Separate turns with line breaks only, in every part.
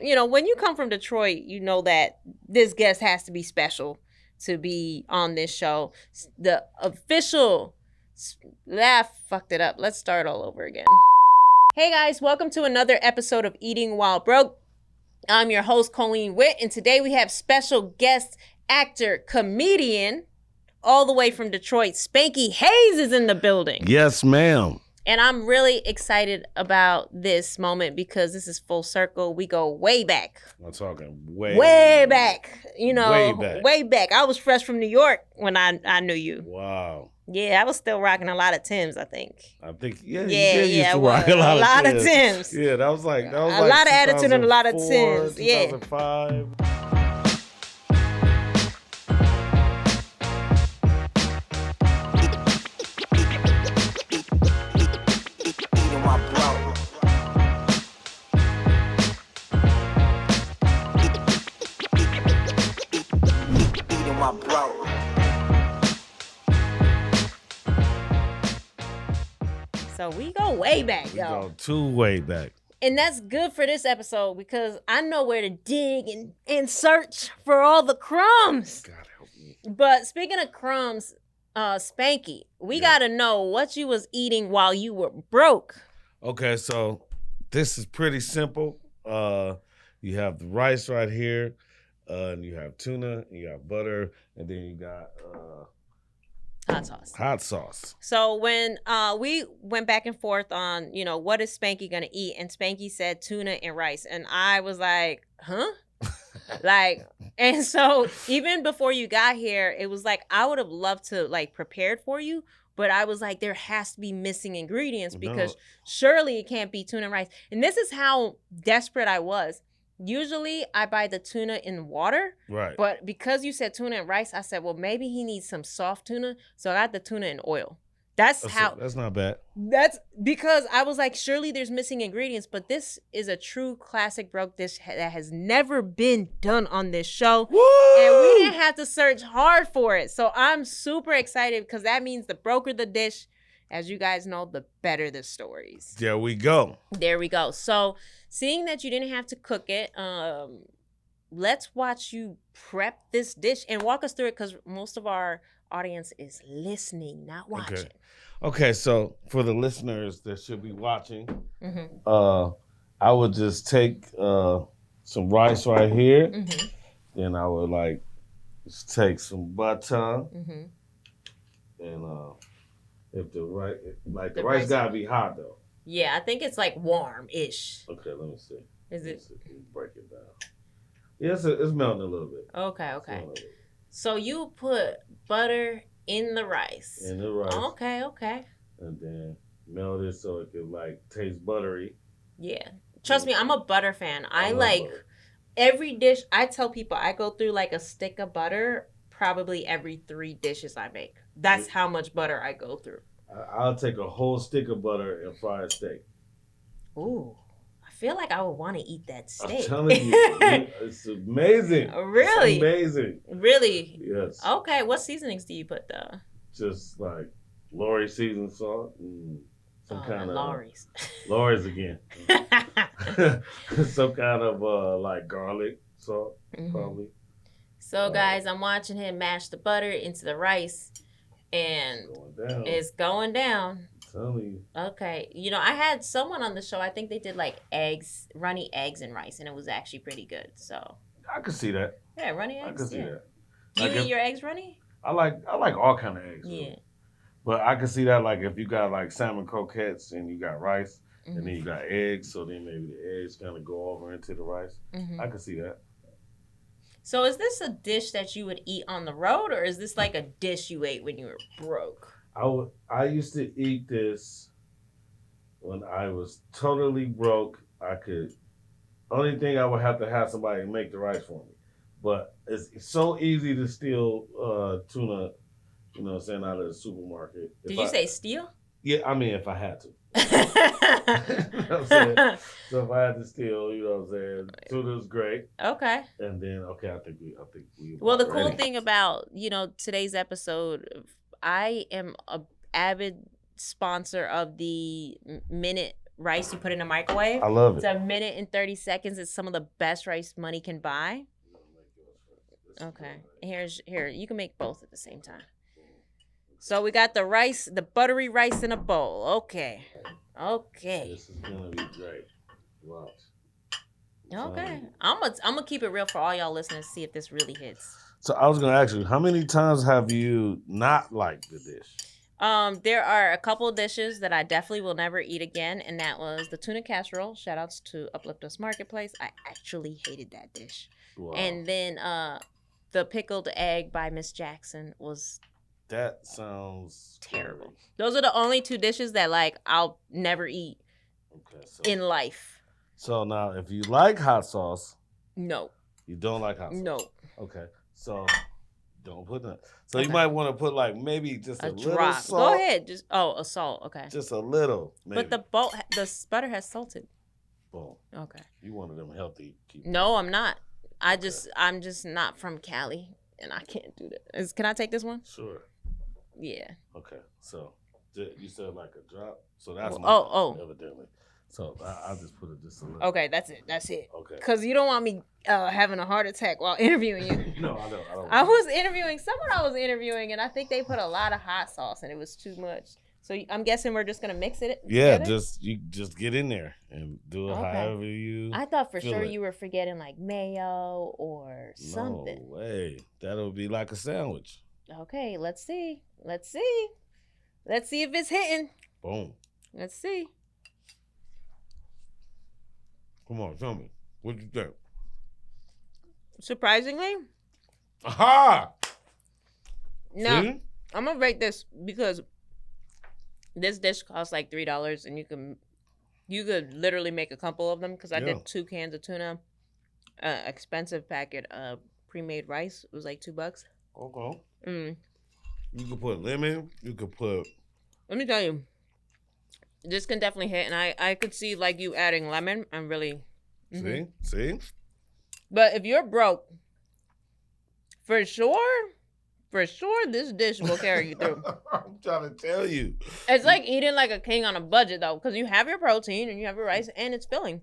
when you come from Detroit, you know that this guest has to be special to be on this show. The official, fucked it up. Let's start all over again. Hey guys, welcome to another episode of Eating While Broke. I'm your host, Colleen Witt, and today we have special guest actor, comedian, all the way from Detroit, Spankey Hayes is in the building.
Yes, ma'am.
And I'm really excited about this moment because this is full circle. We go way back.
I'm talking
way back.
Way back.
I was fresh from New York when I knew you.
Wow.
Yeah, I was still rocking a lot of Timbs, I think.
You used to rock a lot of
Timbs.
Yeah, that was like
a lot of attitude and a lot of Timbs.
2005.
Yeah. So we go way back, y'all.
We go way back.
And that's good for this episode because I know where to dig and search for all the crumbs.
God help me.
But speaking of crumbs, Spankey, we got to know what you was eating while you were broke.
Okay, so this is pretty simple. You have the rice right here, and you have tuna, and you got butter, and then you got hot sauce.
So when we went back and forth on, what is Spankey gonna eat, and Spankey said tuna and rice, and I was like, huh? And so even before you got here, it was like I would have loved to prepared for you, but I was like, there has to be missing ingredients because surely it can't be tuna and rice. And this is how desperate I was. Usually I buy the tuna in water,
right?
But because you said tuna and rice, I said, well, maybe he needs some soft tuna. So I got the tuna in oil. That's
not bad.
That's because I was like, surely there's missing ingredients, but this is a true classic broke dish that has never been done on this show.
Woo!
And we didn't have to search hard for it. So I'm super excited because that means the broker the dish, as you guys know, the better the stories.
There we go.
So seeing that you didn't have to cook it, let's watch you prep this dish and walk us through it because most of our audience is listening, not watching.
Okay, so for the listeners that should be watching, I would just take some rice right here. Then I would just take some butter. And if the rice gotta be hot though.
Yeah, I think it's warm-ish.
Okay, let me see.
Is it?
Let me break it down. Yeah, it's melting a little bit.
Okay. So you put butter in the rice. Okay.
And then melt it so it can taste buttery.
Yeah. Trust me, I'm a butter fan. I butter. Every dish, I tell people I go through a stick of butter probably every 3 dishes I make. That's how much butter I go through.
I'll take a whole stick of butter and fry a steak.
Ooh. I feel like I would want to eat that steak.
I'm telling you, it's amazing.
Really?
It's amazing.
Really?
Yes.
Okay, what seasonings do you put though?
Just Lori seasoned salt and some kind of
Lori's.
Lori's again. Some kind of garlic salt, probably.
So guys, I'm watching him mash the butter into the rice, and it's going down.
Telling you.
Okay. I had someone on the show, I think they did eggs, runny eggs and rice, and it was actually pretty good. So
I could see that.
Yeah, runny eggs.
I could see that.
Do you eat your eggs runny?
I like all kind of eggs.
Yeah.
Really. But I can see that if you got salmon croquettes and you got rice and then you got eggs, so then maybe the eggs kind of go over into the rice. I can see that.
So is this a dish that you would eat on the road, or is this a dish you ate when you were broke?
I used to eat this when I was totally broke. Only thing I would have to have somebody make the rice for me. But it's so easy to steal tuna, out of the supermarket.
Did you say steal?
Yeah, I mean if I had to. You know what I'm saying? So if I had to steal, tuna's great.
Okay.
And then I think we
Well, the cool thing about, today's episode, I am a avid sponsor of the Minute rice you put in a microwave.
I love
It's
it.
a minute and 30 seconds. It's some of the best rice money can buy. Okay. Here. You can make both at the same time. So we got the rice, the buttery rice in a bowl. Okay.
This is gonna be great. Watch.
Okay. I'm gonna keep it real for all y'all listeners. See if this really hits.
So I was gonna ask you, how many times have you not liked the dish?
There are a couple of dishes that I definitely will never eat again, and that was the tuna casserole. Shout outs to Uplift Us Marketplace. I actually hated that dish. Wow. And then the pickled egg by Miss Jackson was
that sounds
terrible. Scary. Those are the only two dishes that like I'll never eat in life.
So now if you like hot sauce,
no.
You don't like hot sauce?
No.
Okay. So don't put that. So you might want to put like maybe just a little
drop.
salt.
Go ahead. Just a salt. Okay.
Just a little. Maybe.
But the butter has salted.
Boom.
Okay.
You one of them healthy people.
No, I'm not. I'm just not from Cali, and I can't do that. Can I take this one?
Sure.
Yeah.
Okay. So you said like a drop. So that's evidently. So I'll just put it just a little.
Okay, that's it.
Okay.
Because you don't want me having a heart attack while interviewing you.
No, I don't.
I was interviewing someone and I think they put a lot of hot sauce and it was too much. So I'm guessing we're just gonna mix it.
Yeah,
together?
you get in there and do it however you.
I thought for sure you were forgetting like mayo or something.
No way. That'll be like a sandwich.
Okay, let's see if it's hitting.
Boom.
Let's see.
Come on, tell me. What'd you think?
Surprisingly.
Aha!
No, I'm gonna rate this because this dish costs like $3, and you could literally make a couple of them because I did 2 cans of tuna, expensive packet of pre-made rice. It was like $2.
Okay. You could put lemon. You could put.
Let me tell you. This can definitely hit, and I could see like you adding lemon and really.
See.
But if you're broke, for sure, this dish will carry you through.
I'm trying to tell you.
It's like eating like a king on a budget though, because you have your protein and you have your rice and it's filling.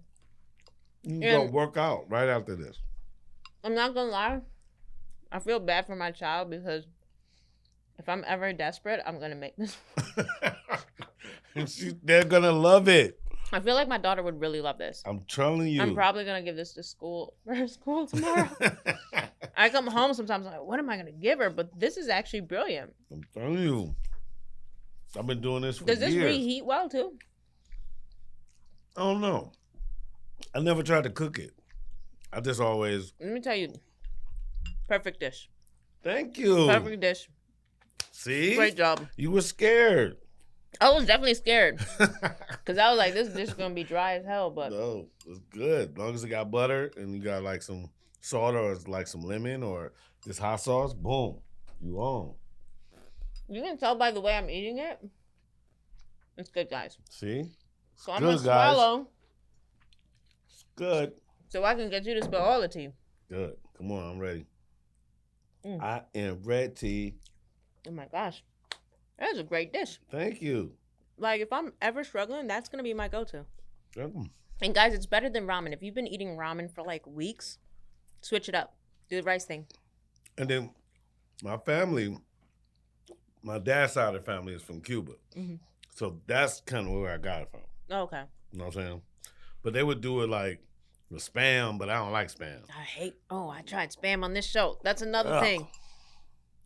You go work out right after this.
I'm not gonna lie, I feel bad for my child because if I'm ever desperate, I'm gonna make this.
They're gonna love it.
I feel like my daughter would really love this.
I'm telling you.
I'm probably gonna give this to school for her school tomorrow. I come home sometimes I'm like, what am I gonna give her? But this is actually brilliant.
I'm telling you. I've been doing this for years.
Does this reheat well too?
I don't know. I never tried to cook it. I just always.
Let me tell you, perfect dish.
Thank you.
Perfect dish.
See?
Great job.
You were scared.
I was definitely scared. Because I was like, this dish is going to be dry as hell. But
no, it's good. As long as it got butter and you got like some salt or like some lemon or this hot sauce, boom, you on.
You can tell by the way I'm eating it. It's good, guys.
See?
So I'm going to swallow.
It's good.
So I can get you to spill all the tea.
Good. Come on, I'm ready. I am ready.
Oh my gosh. That is a great dish.
Thank you.
Like, if I'm ever struggling, that's going to be my go-to. And guys, it's better than ramen. If you've been eating ramen for like weeks, switch it up. Do the rice thing.
And then my family, my dad's side of the family is from Cuba. Mm-hmm. So that's kind of where I got it from.
Oh, okay.
You know what I'm saying? But they would do it like with Spam, but I don't like Spam.
I tried Spam on this show. That's another thing.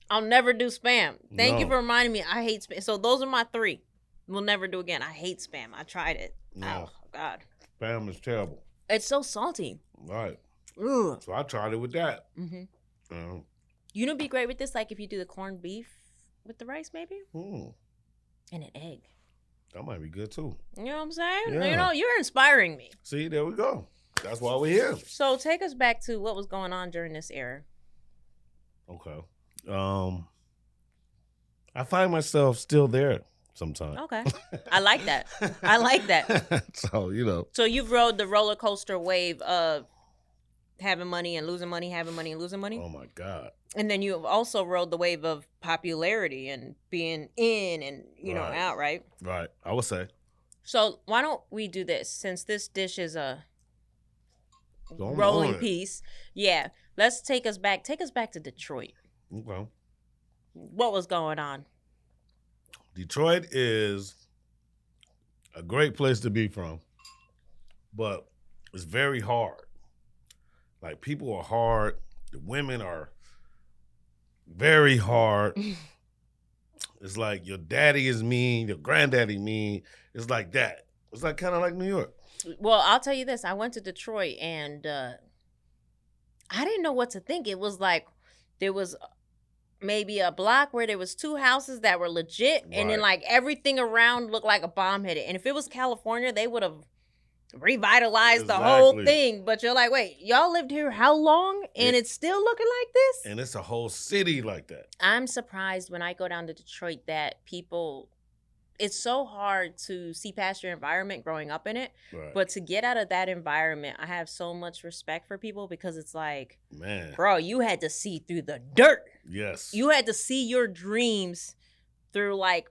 I'll never do Spam. Thank you for reminding me. I hate Spam. So those are my 3. We'll never do again. I hate Spam. I tried it.
No.
Oh, God.
Spam is terrible.
It's so salty.
Right.
Ugh.
So I tried it with that.
Mm-hmm. You know what'd be great with this? Like if you do the corned beef with the rice maybe? And an egg.
That might be good too.
You know what I'm saying?
Yeah.
You know, you're inspiring me.
See, there we go. That's why we're here.
So take us back to what was going on during this era.
Okay. I find myself still there sometimes.
Okay. I like that.
So, you know.
So you've rode the roller coaster wave of having money and losing money, having money and losing money?
Oh, my God.
And then you've also rode the wave of popularity and being in and, you know, out, right?
Right. I would say.
So why don't we do this? Since this dish is a
I'm
rolling
on it.
piece, yeah. Let's take us back. Take us back to Detroit.
Okay.
What was going on?
Detroit is a great place to be from, but it's very hard. Like, people are hard. The women are very hard. It's like your daddy is mean, your granddaddy mean. It's like that. It's like kind of like New York.
Well, I'll tell you this. I went to Detroit and I didn't know what to think. It was like there was maybe a block where there was 2 houses that were legit, and then
Right.
like everything around looked like a bomb hit it. And if it was California, they would have revitalized the whole
Exactly.
thing. But you're like, wait, y'all lived here how long? And
Yeah.
it's still looking like this?
And it's a whole city like that.
I'm surprised when I go down to Detroit that people, it's so hard to see past your environment growing up in it.
Right.
But to get out of that environment, I have so much respect for people because it's like,
Man.
bro, you had to see through the dirt.
Yes.
You had to see your dreams through, like,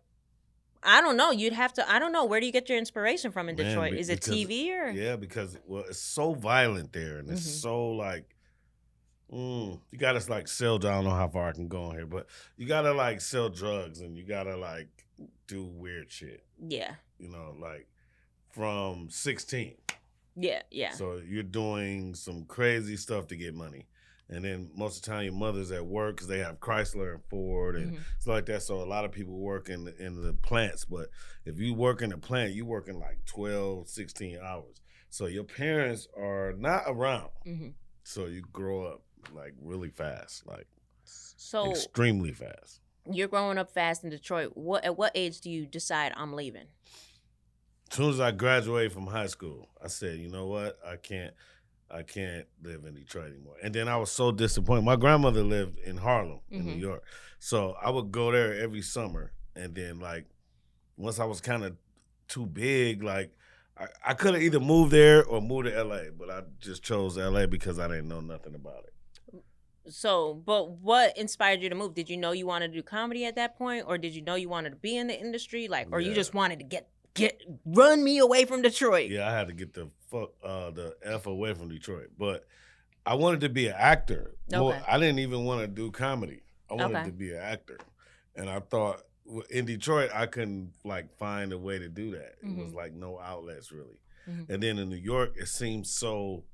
I don't know. You'd have to, I don't know. Where do you get your inspiration from in
Man,
Detroit? Is it
because-
TV or?
Yeah, because it's so violent there, and it's
Mhm.
so like, you gotta like sell. I don't know how far I can go on here, but you gotta like sell drugs, and you gotta like do weird shit.
Yeah.
You know, like from 16.
Yeah. Yeah.
So you're doing some crazy stuff to get money. And then most of the time your mother's at work because they have Chrysler and Ford and stuff like that. So a lot of people work in the plants. But if you work in a plant, you working like 12, 16 hours. So your parents are not around.
Mm-hmm.
So you grow up like really fast, like
So
extremely fast.
you're growing up fast in Detroit. At what age do you decide I'm leaving?
As soon as I graduated from high school, I said, you know what? I can't live in Detroit anymore. And then I was so disappointed. My grandmother lived in Harlem, in New York. So I would go there every summer. And then, like, once I was kind of too big, like, I could have either moved there or moved to L.A., but I just chose L.A. because I didn't know nothing about it.
So, but what inspired you to move? Did you know you wanted to do comedy at that point? Or did you know you wanted to be in the industry? Like, or you
Yeah.
just wanted to run me away from Detroit?
Yeah, I had to get the F away from Detroit. But I wanted to be an actor.
Okay.
Well, I didn't even want to do comedy. I wanted
Okay.
to be an actor. And I thought in Detroit, I couldn't like find a way to do that. It was like no outlets really. And then in New York, it seemed so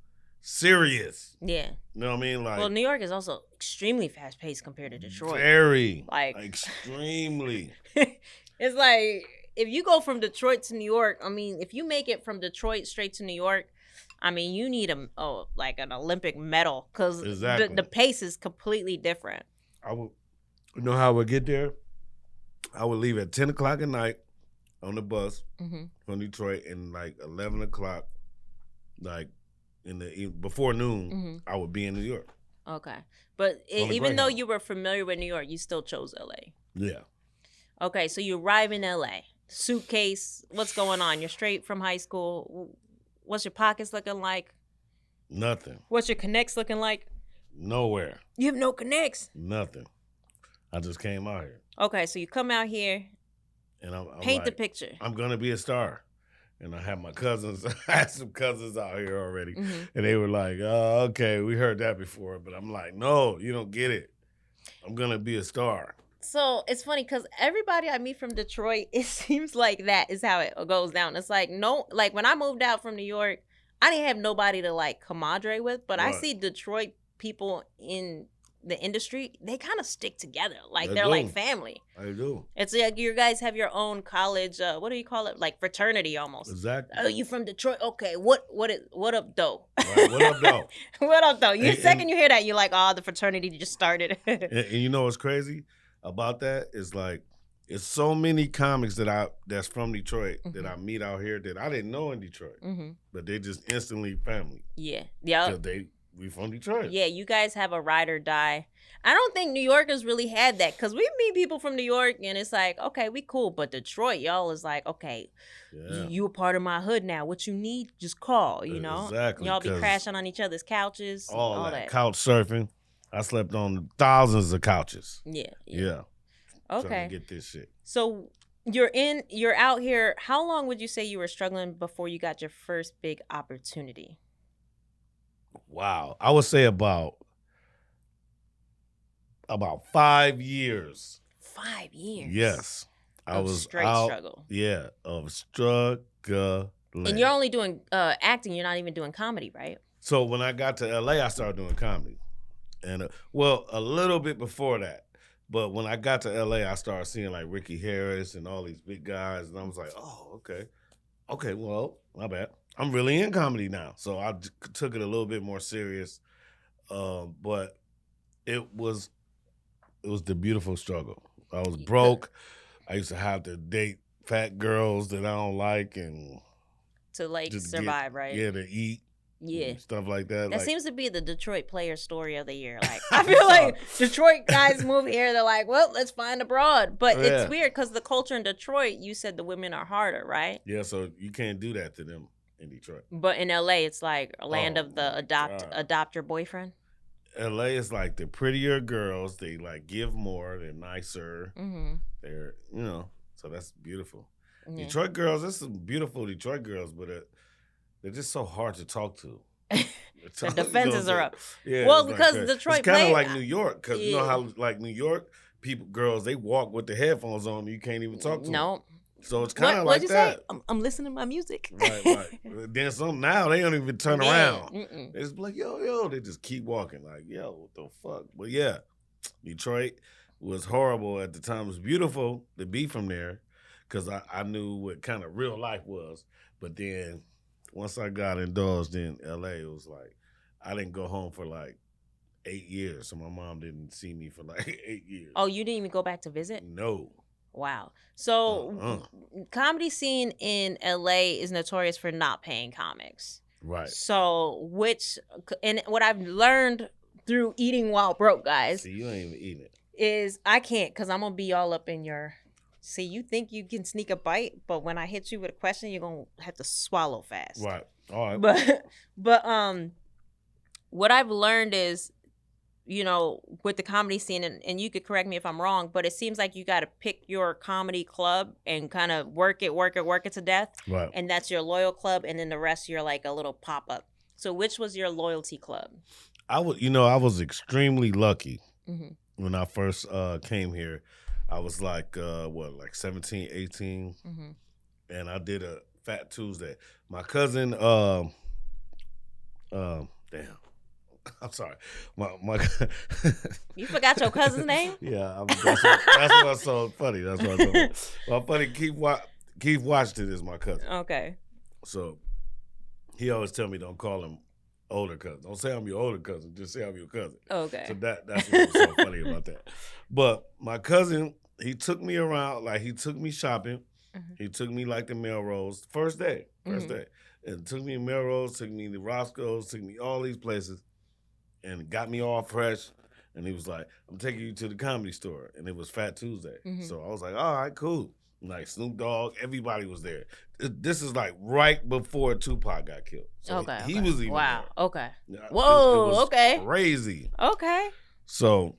serious.
Yeah.
You know what I mean? Like,
Well, New York is also extremely fast paced compared to Detroit.
very,
Like
extremely.
it's like if you go from Detroit to New York, I mean, if you make it from Detroit straight to New York, I mean, you need like an Olympic medal because
Exactly.
the pace is completely different.
I would, you know how I would get there? I would leave at 10 o'clock at night on the bus from Detroit, and like 11 o'clock, like before noon, I would be in New York.
Okay. But even though you were familiar with New York, you still chose LA.
Yeah.
Okay, so you arrive in LA. Suitcase, what's going on? You're straight from high school. What's your pockets looking like?
Nothing.
What's your connects looking like?
Nowhere.
You have no connects.
Nothing. I just came out here.
Okay, so you come out here,
and I'm
paint the
like,
picture.
I'm gonna be a star. And I have my cousins. I had some cousins out here already, and they were like, "Oh, okay, we heard that before." But I'm like, "No, you don't get it. I'm gonna be a star."
So it's funny because everybody I meet from Detroit, it seems like that is how it goes down. It's like like when I moved out from New York, I didn't have nobody to like camaraderie with, but I see Detroit people in the industry, they kind of stick together. Like they're like family.
I do.
It's like you guys have your own college, what do you call it? Like fraternity almost.
Exactly.
Oh, you from Detroit? Okay, what up though?
Right, what up though?
What up though? You second you hear that, you're like, oh, the fraternity just started.
and you know what's crazy about that is like, it's so many comics that's from Detroit that I meet out here that I didn't know in Detroit, but they just instantly family.
Yeah.
We from Detroit.
Yeah, you guys have a ride or die. I don't think New Yorkers really had that because we meet people from New York and it's like, okay, we cool. But Detroit, y'all is like, okay, you a part of my hood now. What you need, just call, you know?
Exactly.
Y'all be crashing on each other's couches. All that.
Couch surfing. I slept on thousands of couches.
Yeah.
Yeah.
Okay.
Trying to get this shit.
So you're out here. How long would you say you were struggling before you got your first big opportunity?
Wow. I would say about 5 years.
5 years.
Yes. I
of
was
straight
out,
struggle.
yeah, of struggling.
And you're only doing acting. You're not even doing comedy, right?
So when I got to LA, I started doing comedy. And well, a little bit before that. But when I got to LA, I started seeing like Ricky Harris and all these big guys. And I was like, oh, okay. Okay, well, my bad. I'm really in comedy now. So I took it a little bit more serious. But it was the beautiful struggle. I was broke. I used to have to date fat girls that I don't like and
to like survive, right?
Yeah, to eat.
Yeah.
Stuff like that.
That seems to be the Detroit player story of the year. Like, I feel like Detroit guys move here. They're like, well, let's find a broad. But it's weird because the culture in Detroit, you said the women are harder, right?
Yeah, so you can't do that to them in Detroit.
But in LA, it's like a land of the adopt your boyfriend.
LA is like the prettier girls. They like give more. They're nicer. Mm-hmm. They're, so that's beautiful. Yeah. Detroit girls, there's some beautiful Detroit girls, but they're just so hard to talk to.
The defenses are up.
Yeah,
well, because like Detroit
it's kind of like New York, because you know how like New York girls, they walk with the headphones on, and you can't even talk to them. So it's kind of like that.
Say? I'm listening to my music.
Right. Then now they don't even turn around. Mm-mm. They just be like, yo, they just keep walking like, yo, what the fuck? But yeah, Detroit was horrible at the time. It was beautiful to be from there because I knew what kind of real life was. But then once I got indulged in LA, it was like I didn't go home for like 8 years. So my mom didn't see me for like 8 years.
Oh, you didn't even go back to visit?
No.
Wow. So comedy scene in LA is notorious for not paying comics.
Right.
So and what I've learned through eating while broke, guys.
See, you ain't even eating it.
Is I can't because I'm going to be all up in your... See, you think you can sneak a bite, but when I hit you with a question, you're going to have to swallow fast.
Right. All right.
But what I've learned is, with the comedy scene, and you could correct me if I'm wrong, but it seems like you got to pick your comedy club and kind of work it to death. Right. And that's your loyal club, and then the rest you're like a little pop-up. So which was your loyalty club? I
was extremely lucky when I first came here. I was like, 17, 18, and I did a Fat Tuesday. My cousin, damn, I'm sorry. My
You forgot your cousin's name?
Yeah, that's what's so funny. That's what's so funny. My funny, Keith Washington is my cousin.
Okay.
So he always tell me don't call him older cousin. Don't say I'm your older cousin. Just say I'm your cousin.
Okay.
So that's what's so funny about that. But my cousin, he took me around, like he took me shopping. Mm-hmm. He took me like the Melrose first day. And took me to Melrose, took me to Roscoe's, took me all these places and got me all fresh. And he was like, I'm taking you to the Comedy Store. And it was Fat Tuesday. Mm-hmm. So I was like, all right, cool. Like Snoop Dogg, everybody was there. This is like right before Tupac got killed. So he was even there.
Okay.
Whoa, it was crazy.
Okay.
So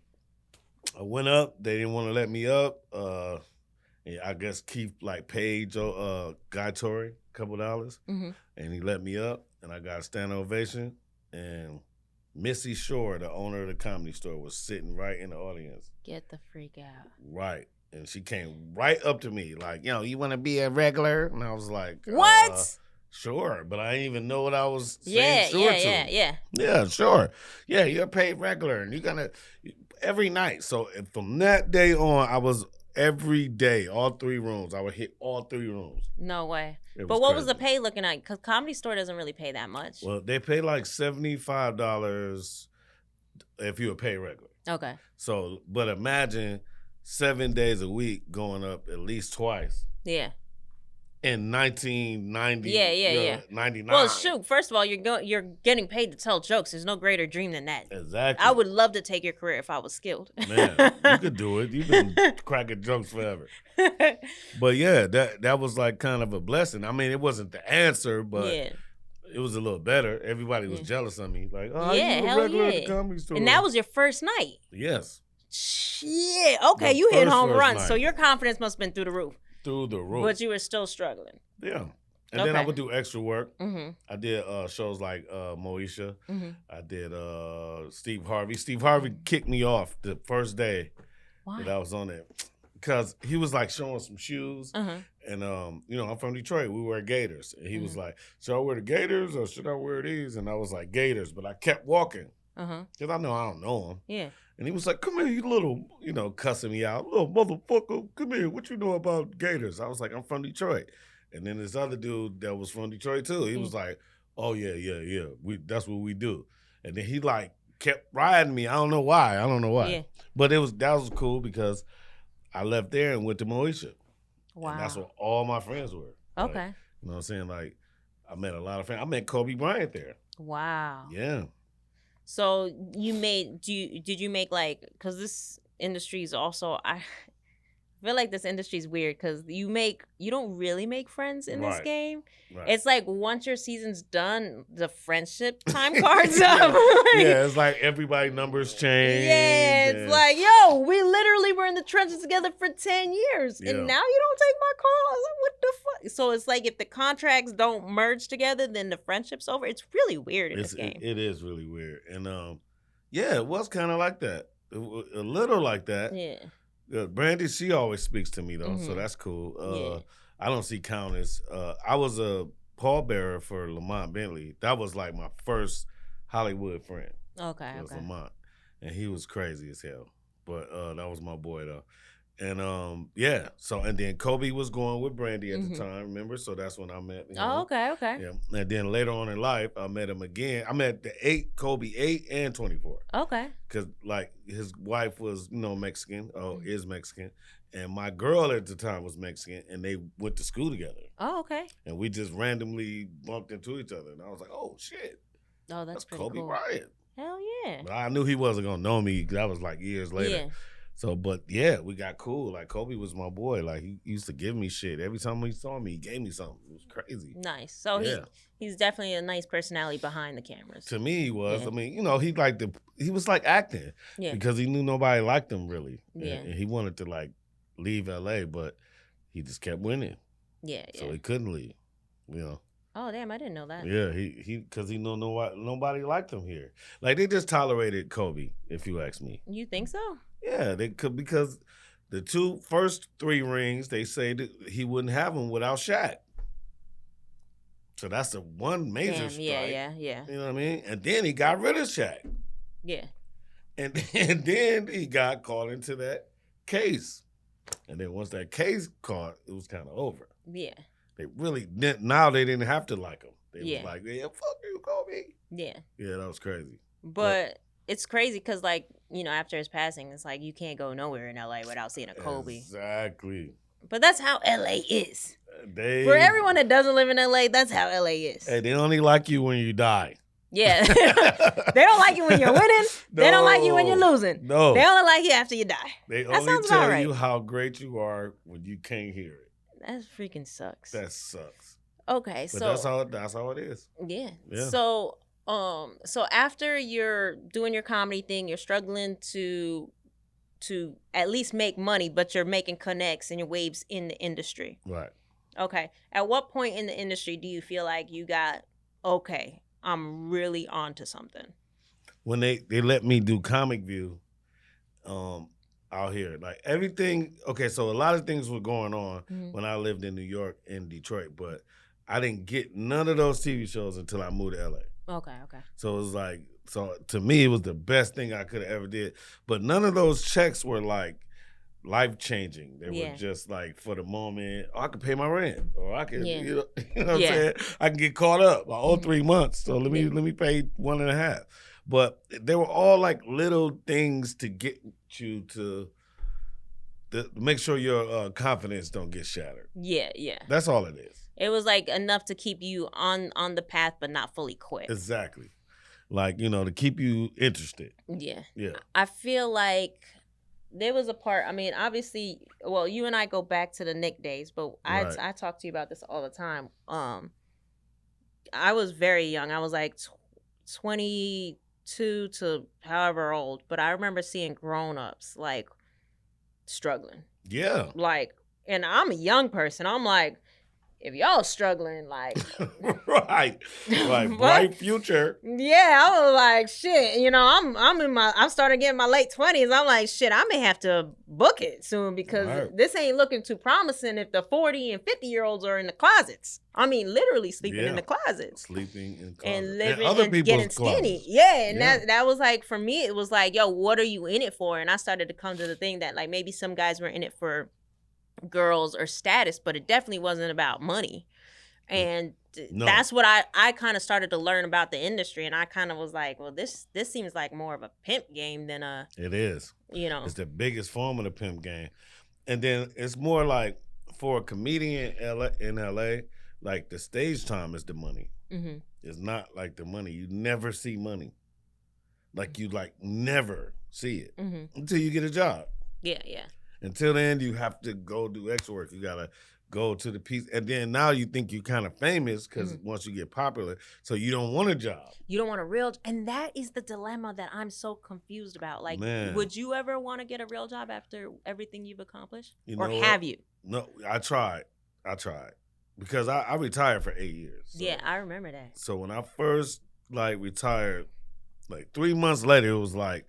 I went up. They didn't want to let me up. And I guess Keith like paid Guy Torrey a couple $, and he let me up, and I got a standing ovation. And Missy Shore, the owner of the Comedy Store, was sitting right in the audience.
Get the freak out.
Right. And she came right up to me like, you want to be a regular? And I was like,
what?
Sure. But I didn't even know what I was saying to. Yeah, sure. Yeah, you're a paid regular, and you're going to every night. So from that day on, I was every day, all 3 rooms. I would hit all 3 rooms.
No way. But what was the pay looking like? Because Comedy Store doesn't really pay that much.
Well, they pay like $75 if you're a paid regular.
Okay.
So, but imagine 7 days a week going up at least twice.
Yeah.
In 1990.
Yeah.
99.
Well, shoot. First of all, you're getting paid to tell jokes. There's no greater dream than that.
Exactly.
I would love to take your career if I was skilled.
Man, you could do it. You've been cracking jokes forever. But yeah, that was like kind of a blessing. I mean, it wasn't the answer, but it was a little better. Everybody was jealous of me. Like, oh, you a regular at the Comedy Store.
And that was your first night.
Yes.
Shit. Okay, you hit home runs. So your confidence must have been through the roof.
through the roof.
But you were still struggling.
Yeah. And then I would do extra work.
Mm-hmm.
I did shows like Moesha.
Mm-hmm.
I did Steve Harvey. Steve Harvey kicked me off the first day that I was on there. Because he was like showing some shoes. And, I'm from Detroit. We wear Gators. And he was like, should I wear the Gators or should I wear these? And I was like, Gators. But I kept walking. Because I don't know him.
Yeah.
And he was like, come here, you little, cussing me out. Little motherfucker, come here. What you know about Gators? I was like, I'm from Detroit. And then this other dude that was from Detroit too, he was like, oh, yeah. That's what we do. And then he like kept riding me. I don't know why.
Yeah.
But that was cool because I left there and went to Moesha.
Wow.
And that's where all my friends were.
Okay.
Like, you know what I'm saying? Like, I met a lot of friends. I met Kobe Bryant there.
Wow.
Yeah.
So did you make like, because this industry is also, I feel like this industry is weird because you don't really make friends in this game. Right. It's like once your season's done, the friendship time card's up.
It's like everybody numbers change.
Yeah, it's like, yo, we literally were in the trenches together for 10 years. And now you don't take my call. Like, what the fuck? So it's like if the contracts don't merge together, then the friendship's over. It's really weird in this game.
It is really weird. And it was kind of like that. A little like that. Yeah. Brandy, she always speaks to me though, so that's cool. I don't see Countess. I was a pallbearer for Lamont Bentley. That was like my first Hollywood friend.
Okay.
It was Lamont, and he was crazy as hell. But that was my boy though. And so and then Kobe was going with Brandy at the time, remember? So that's when I met him.
Oh, okay.
Yeah. And then later on in life, I met him again. I met Kobe 8 and 24.
Okay.
Because like his wife was, Mexican, is Mexican. And my girl at the time was Mexican, and they went to school together.
Oh, okay.
And we just randomly bumped into each other. And I was like, oh, shit.
Oh, that's pretty
Kobe
cool.
Bryant.
Hell yeah.
But I knew he wasn't going to know me. That was like years later.
Yeah.
So, but yeah, we got cool. Like Kobe was my boy. Like he used to give me shit. Every time he saw me, he gave me something. It was crazy.
Nice. So he's definitely a nice personality behind the cameras.
To me, he was. Yeah. I mean, he was like acting. Yeah. Because he knew nobody liked him really.
Yeah.
And he wanted to like leave LA, but he just kept winning.
Yeah.
So he couldn't leave.
Oh damn! I didn't know that.
Yeah, because he knew nobody liked him here. Like they just tolerated Kobe, if you ask me.
You think so?
Yeah, they could, because the first 3 rings, they say that he wouldn't have them without Shaq. So that's the one major strike.
Yeah.
You know what I mean? And then he got rid of Shaq.
Yeah.
And then he got caught into that case. And then once that case caught, it was kind of over.
Yeah.
They really didn't. Now they didn't have to like him. They was like, yeah, fuck you, Kobe.
Yeah.
Yeah, that was crazy.
But it's crazy because, like, after his passing, it's like you can't go nowhere in LA without seeing a Kobe.
Exactly.
But that's how LA is. For everyone that doesn't live in LA, that's how LA is.
Hey, they only like you when you die.
Yeah. They don't like you when you're winning. No, they don't like you when you're losing.
No.
They only like you after you die.
They only tell you how great you are when you can't hear it.
That freaking sucks.
That sucks.
Okay,
but that's how it is.
Yeah. So after you're doing your comedy thing, you're struggling to at least make money, but you're making connects and your waves in the industry.
Right.
Okay. At what point in the industry do you feel like you got, okay, I'm really onto something?
When they let me do Comic View out here. Like everything, okay, so a lot of things were going on when I lived in New York and Detroit, but I didn't get none of those TV shows until I moved to LA.
Okay.
So it was like, to me, it was the best thing I could have ever did. But none of those checks were like life-changing. They were just like for the moment, I could pay my rent, or I could, you know what I'm saying? I can get caught up. I owe 3 months, so let me pay 1.5. But they were all like little things to get you to make sure your confidence don't get shattered. Yeah. That's all it is.
It was like enough to keep you on the path, but not fully quit.
Exactly. Like, to keep you interested.
Yeah.
Yeah.
I feel like there was a part, I mean, obviously, well, you and I go back to the Nick days, but I talk to you about this all the time. I was very young. I was like 22 to however old, but I remember seeing grown-ups like struggling.
Yeah.
Like and I'm a young person. I'm like, if y'all struggling, like,
right,
what?
bright future.
Yeah, I was like, shit. You know, I'm starting to get in my late 20s. I'm like, shit, I may have to book it soon because this ain't looking too promising if the 40 and 50-year-olds are in the closets. I mean, literally sleeping in the closets,
sleeping in closets,
and living
other
and
people's
getting
closets.
skinny. Yeah, and that was like, for me, it was like, yo, what are you in it for? And I started to come to the thing that like maybe some guys were in it for girls or status, but it definitely wasn't about money. And that's what I kind of started to learn about the industry, and I kind of was like, well, this seems like more of a pimp game than a.
It is.
You know,
it's the biggest form of the pimp game, and then it's more like for a comedian in LA, like the stage time is the money. Mm-hmm. It's not like the money. You never see money. Like you never see it until you get a job.
Yeah, yeah.
Until then, you have to go do extra work. You gotta go to the piece, and then now you think you're kind of famous because once you get popular, so you don't want a job.
You don't want a real, and that is the dilemma that I'm so confused about. Like, would you ever want to get a real job after everything you've accomplished, or have you?
No, I tried because I retired for 8 years. So.
Yeah, I remember that.
So when I first retired, 3 months later, it was like,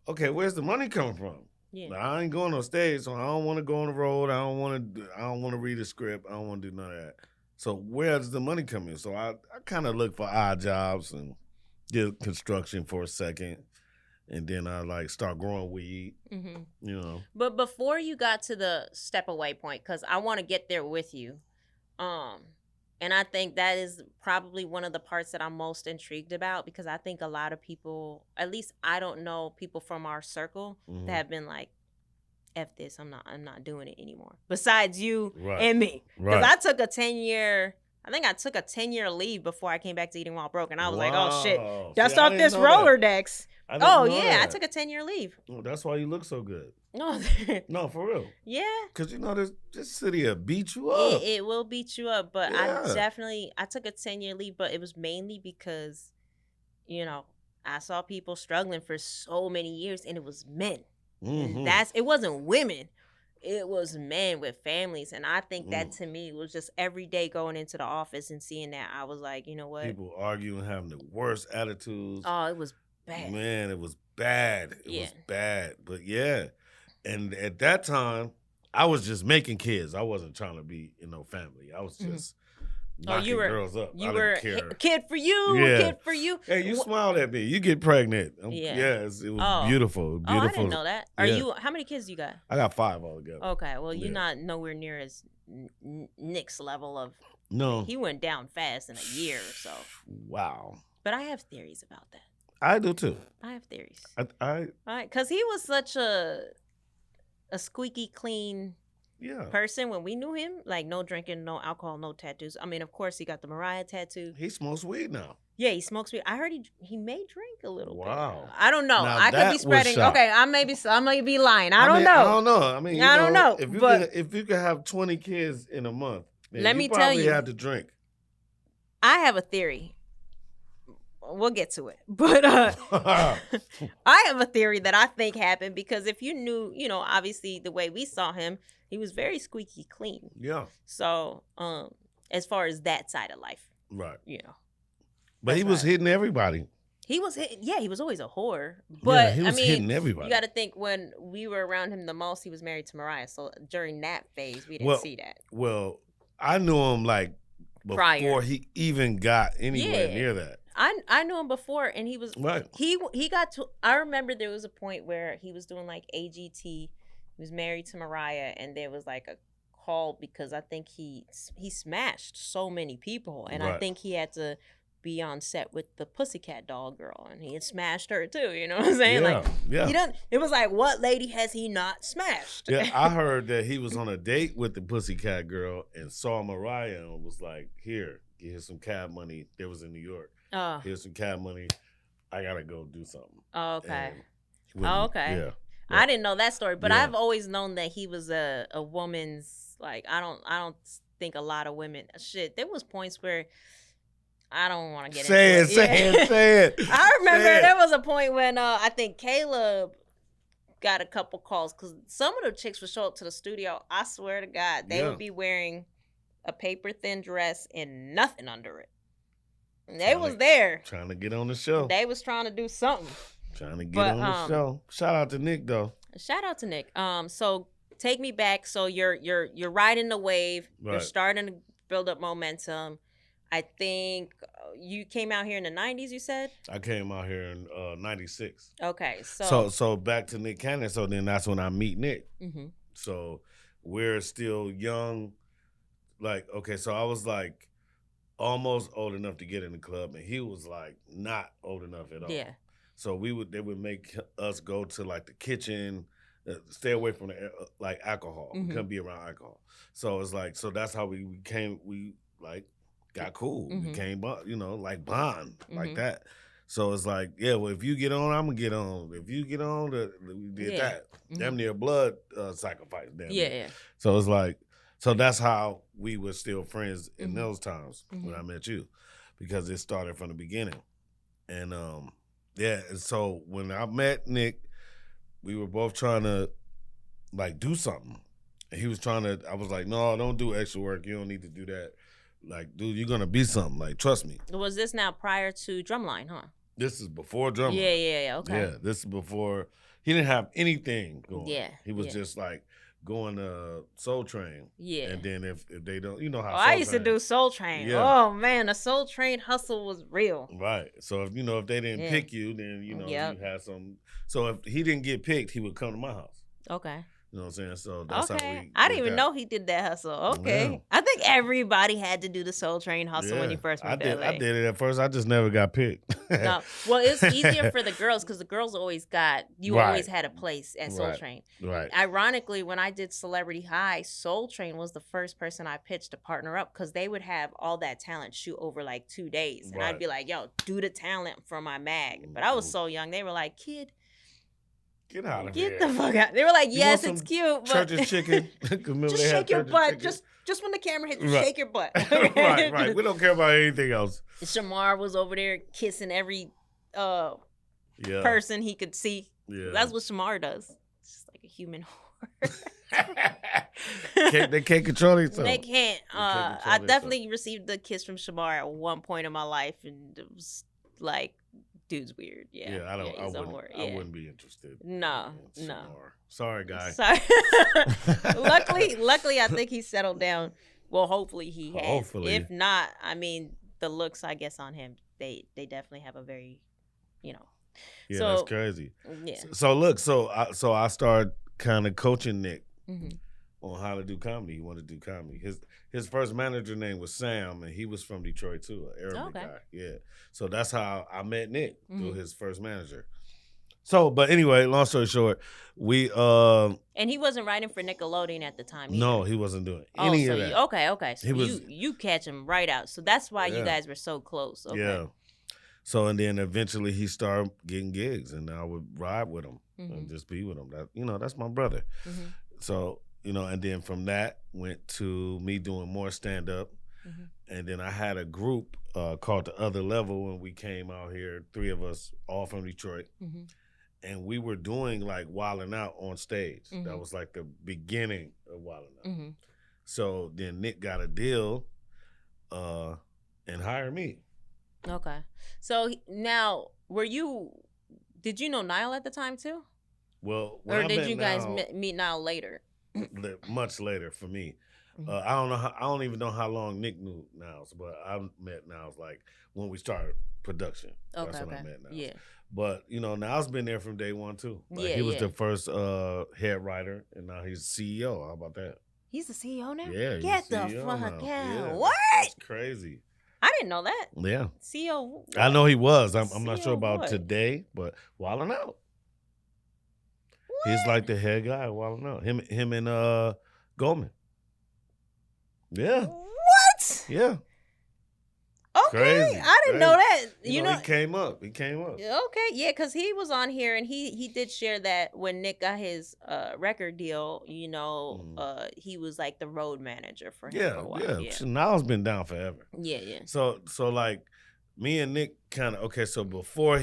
okay, where's the money coming from? Yeah. Now, I ain't going on stage, so I don't want to go on the road. I don't want to read a script. I don't want to do none of that. So where does the money come in? So I kind of look for odd jobs and did construction for a second, and then I start growing weed. Mm-hmm. You know.
But before you got to the step away point, because I want to get there with you, and I think that is probably one of the parts that I'm most intrigued about, because I think a lot of people, at least I don't know people from our circle that have been like, F this, I'm not doing it anymore. Besides you and me. Because I took a 10-year leave before I came back to Eating While Broke, and I was like, oh shit, dust off this Rolodex. Oh yeah, I took a 10-year leave.
Oh, that's why you look so good.
No,
no, for real.
Yeah.
Because this city will beat you up.
It will beat you up, but I took a 10-year leave, but it was mainly because, I saw people struggling for so many years, and it was men. Mm-hmm. And it wasn't women. It was men with families, and I think that to me was just every day going into the office and seeing that. I was like, you know what?
People arguing, having the worst attitudes.
Oh, it was bad.
Man, it was bad. It was bad. But yeah, and at that time, I was just making kids. I wasn't trying to be in no family. I was just knocking girls up. You were a kid for you.
Yeah. Kid for you.
Hey, you smiled at me. You get pregnant. It was beautiful. Beautiful.
Oh, I didn't know that. How many kids you got?
I got 5 altogether.
Okay, well, you're not nowhere near as Nick's level of.
No.
He went down fast in a year or so.
Wow.
But I have theories about that.
I do too.
I have theories.
Because
he was such a squeaky clean person when we knew him. Like, no drinking, no alcohol, no tattoos. I mean, of course, he got the Mariah tattoo.
He smokes weed now.
Yeah, he smokes weed. I heard he may drink a little bit.
Wow.
I don't know. Now, I could be spreading. Okay, I may be lying. I don't know.
I don't know. I mean,
I don't know.
If you could have 20 kids in a month,
let me tell you,
have to drink.
I have a theory. We'll get to it. But I have a theory that I think happened because if you knew, obviously the way we saw him, he was very squeaky clean.
Yeah.
So, as far as that side of life.
Right.
But
he was hitting everybody.
He was he was always a whore. But
he was hitting everybody.
You got to think when we were around him the most, he was married to Mariah. So during that phase, we didn't see that.
Well, I knew him before
prior.
He even got anywhere near that.
I knew him before, and he was
right.
He got to. I remember there was a point where he was doing AGT. He was married to Mariah, and there was a call because I think he smashed so many people, and I think he had to be on set with the Pussycat Doll girl, and he had smashed her too. You know what I'm saying?
Yeah.
It was what lady has he not smashed?
Yeah, I heard that he was on a date with the Pussycat girl and saw Mariah and was like, "Here, here's some cab money." There was in New York. Oh. Here's some cab money. I gotta go do something.
Oh, okay. Okay. Yeah. I didn't know that story, but I've always known that he was a woman's I don't think a lot of women. Shit, there was points where I don't want to get into it.
Say it.
I remember there was a point when I think Caleb got a couple calls because some of the chicks would show up to the studio. I swear to God, they would be wearing a paper thin dress and nothing under it. And they was there
trying to get on the show.
They was trying to do something.
Trying to get on the show. Shout out to Nick though.
Shout out to Nick. So take me back. So you're riding the wave. Right. You're starting to build up momentum. I think you came out here in the 90s, you said?
I came out here in 96.
Okay.
So back to Nick Cannon. So then that's when I meet Nick. Mm-hmm. So we're still young. Like, okay, so I was like almost old enough to get in the club, and he was like not old enough at all. Yeah. So they would make us go to like the kitchen, stay away from the like alcohol. Mm-hmm. We couldn't be around alcohol. So it's like, so that's how we like got cool. Mm-hmm. We came up, like bond, like that. So it's like, yeah, well, if you get on, I'm gonna get on. If you get on, we did that. Mm-hmm. Damn near blood sacrifice. Damn near. So it's like, so that's how we were still friends in those times when I met you, because it started from the beginning. And and so when I met Nick, we were both trying to like do something. And he was trying to, I was like, no, don't do extra work. You don't need to do that. Like, dude, you're gonna be something. Like, trust me.
Was this now prior to Drumline, huh?
This is before Drumline.
Yeah, okay.
Yeah, this is before, he didn't have anything going. Yeah. He was just like, going to Soul Train. Yeah. And then if they don't, you know how
I used to do Soul Train. Yeah. Oh man, the Soul Train hustle was real.
Right. So if they didn't pick you, then you had some. So if he didn't get picked, he would come to my house.
Okay.
You know what I'm saying? So that's how we.
I didn't even know he did that hustle. Okay. Yeah. I think everybody had to do the Soul Train hustle when you first moved to LA.
I did it at first. I just never got picked.
No. Well, it's easier for the girls because the girls always always had a place at Soul Train.
Right.
Ironically, when I did Celebrity High, Soul Train was the first person I pitched to partner up because they would have all that talent shoot over like 2 days. And I'd be like, yo, do the talent for my mag. But I was so young. They were like, kid,
get out of
here. Get the fuck out. They were like, yes, it's cute. But
Church's chicken.
Just shake your butt. Just when the camera hits, shake your butt.
Right. We don't care about anything else.
Shamar was over there kissing every person he could see. Yeah. That's what Shamar does. It's just like a human whore.
They can't control each other.
They can't. I definitely received the kiss from Shamar at one point in my life, and it was like, dude's weird. Yeah.
I wouldn't be interested.
No.
Sorry, guy.
Sorry. Luckily, I think he settled down. Well, hopefully he has.
Hopefully.
If not, I mean, the looks, I guess, on him, they definitely have a very,
Yeah, that's crazy. Yeah. So look, so I started kind of coaching Nick on how to do comedy. He wanted to do comedy. His first manager name was Sam, and he was from Detroit too, an Arabic guy. Yeah. So that's how I met Nick, through his first manager. So, but anyway, long story short, we
and he wasn't writing for Nickelodeon at the time either.
No, he wasn't doing any of that.
Okay. So you catch him right out. So that's why you guys were so close. Okay.
Yeah. So and then eventually he started getting gigs, and I would ride with him and just be with him. That that's my brother. Mm-hmm. So and then from that went to me doing more stand up, and then I had a group called The Other Level when we came out here. 3 of us, all from Detroit. And we were doing like Wildin' Out on stage. That was like the beginning of Wildin' Out. So then Nick got a deal and hired me.
Okay. So now, did you know Niall at the time too?
Well,
or did you guys meet Niall later?
Much later for me. I don't even know how long Nick knew Niles, but I met Niles like when we started production.
Okay,
That's when I met Niles.
Yeah.
But Niles been there from day one too. Like, he was the first head writer, and now he's CEO. How about that?
He's the CEO now?
Yeah.
Get the fuck out.
Yeah,
what?
That's crazy.
I didn't know that.
Yeah.
CEO. What?
I know he was. I'm not sure about today, but Wildin' Out. What? He's like the head guy at Wildin' Out. Him and Goldman. Yeah.
What?
Yeah.
Okay,
crazy,
I didn't know that.
He came up.
Okay, yeah, because he was on here and he did share that when Nick got his record deal, he was like the road manager for him for a while.
Yeah. Niall's been down forever.
Yeah.
So like me and Nick kind of so before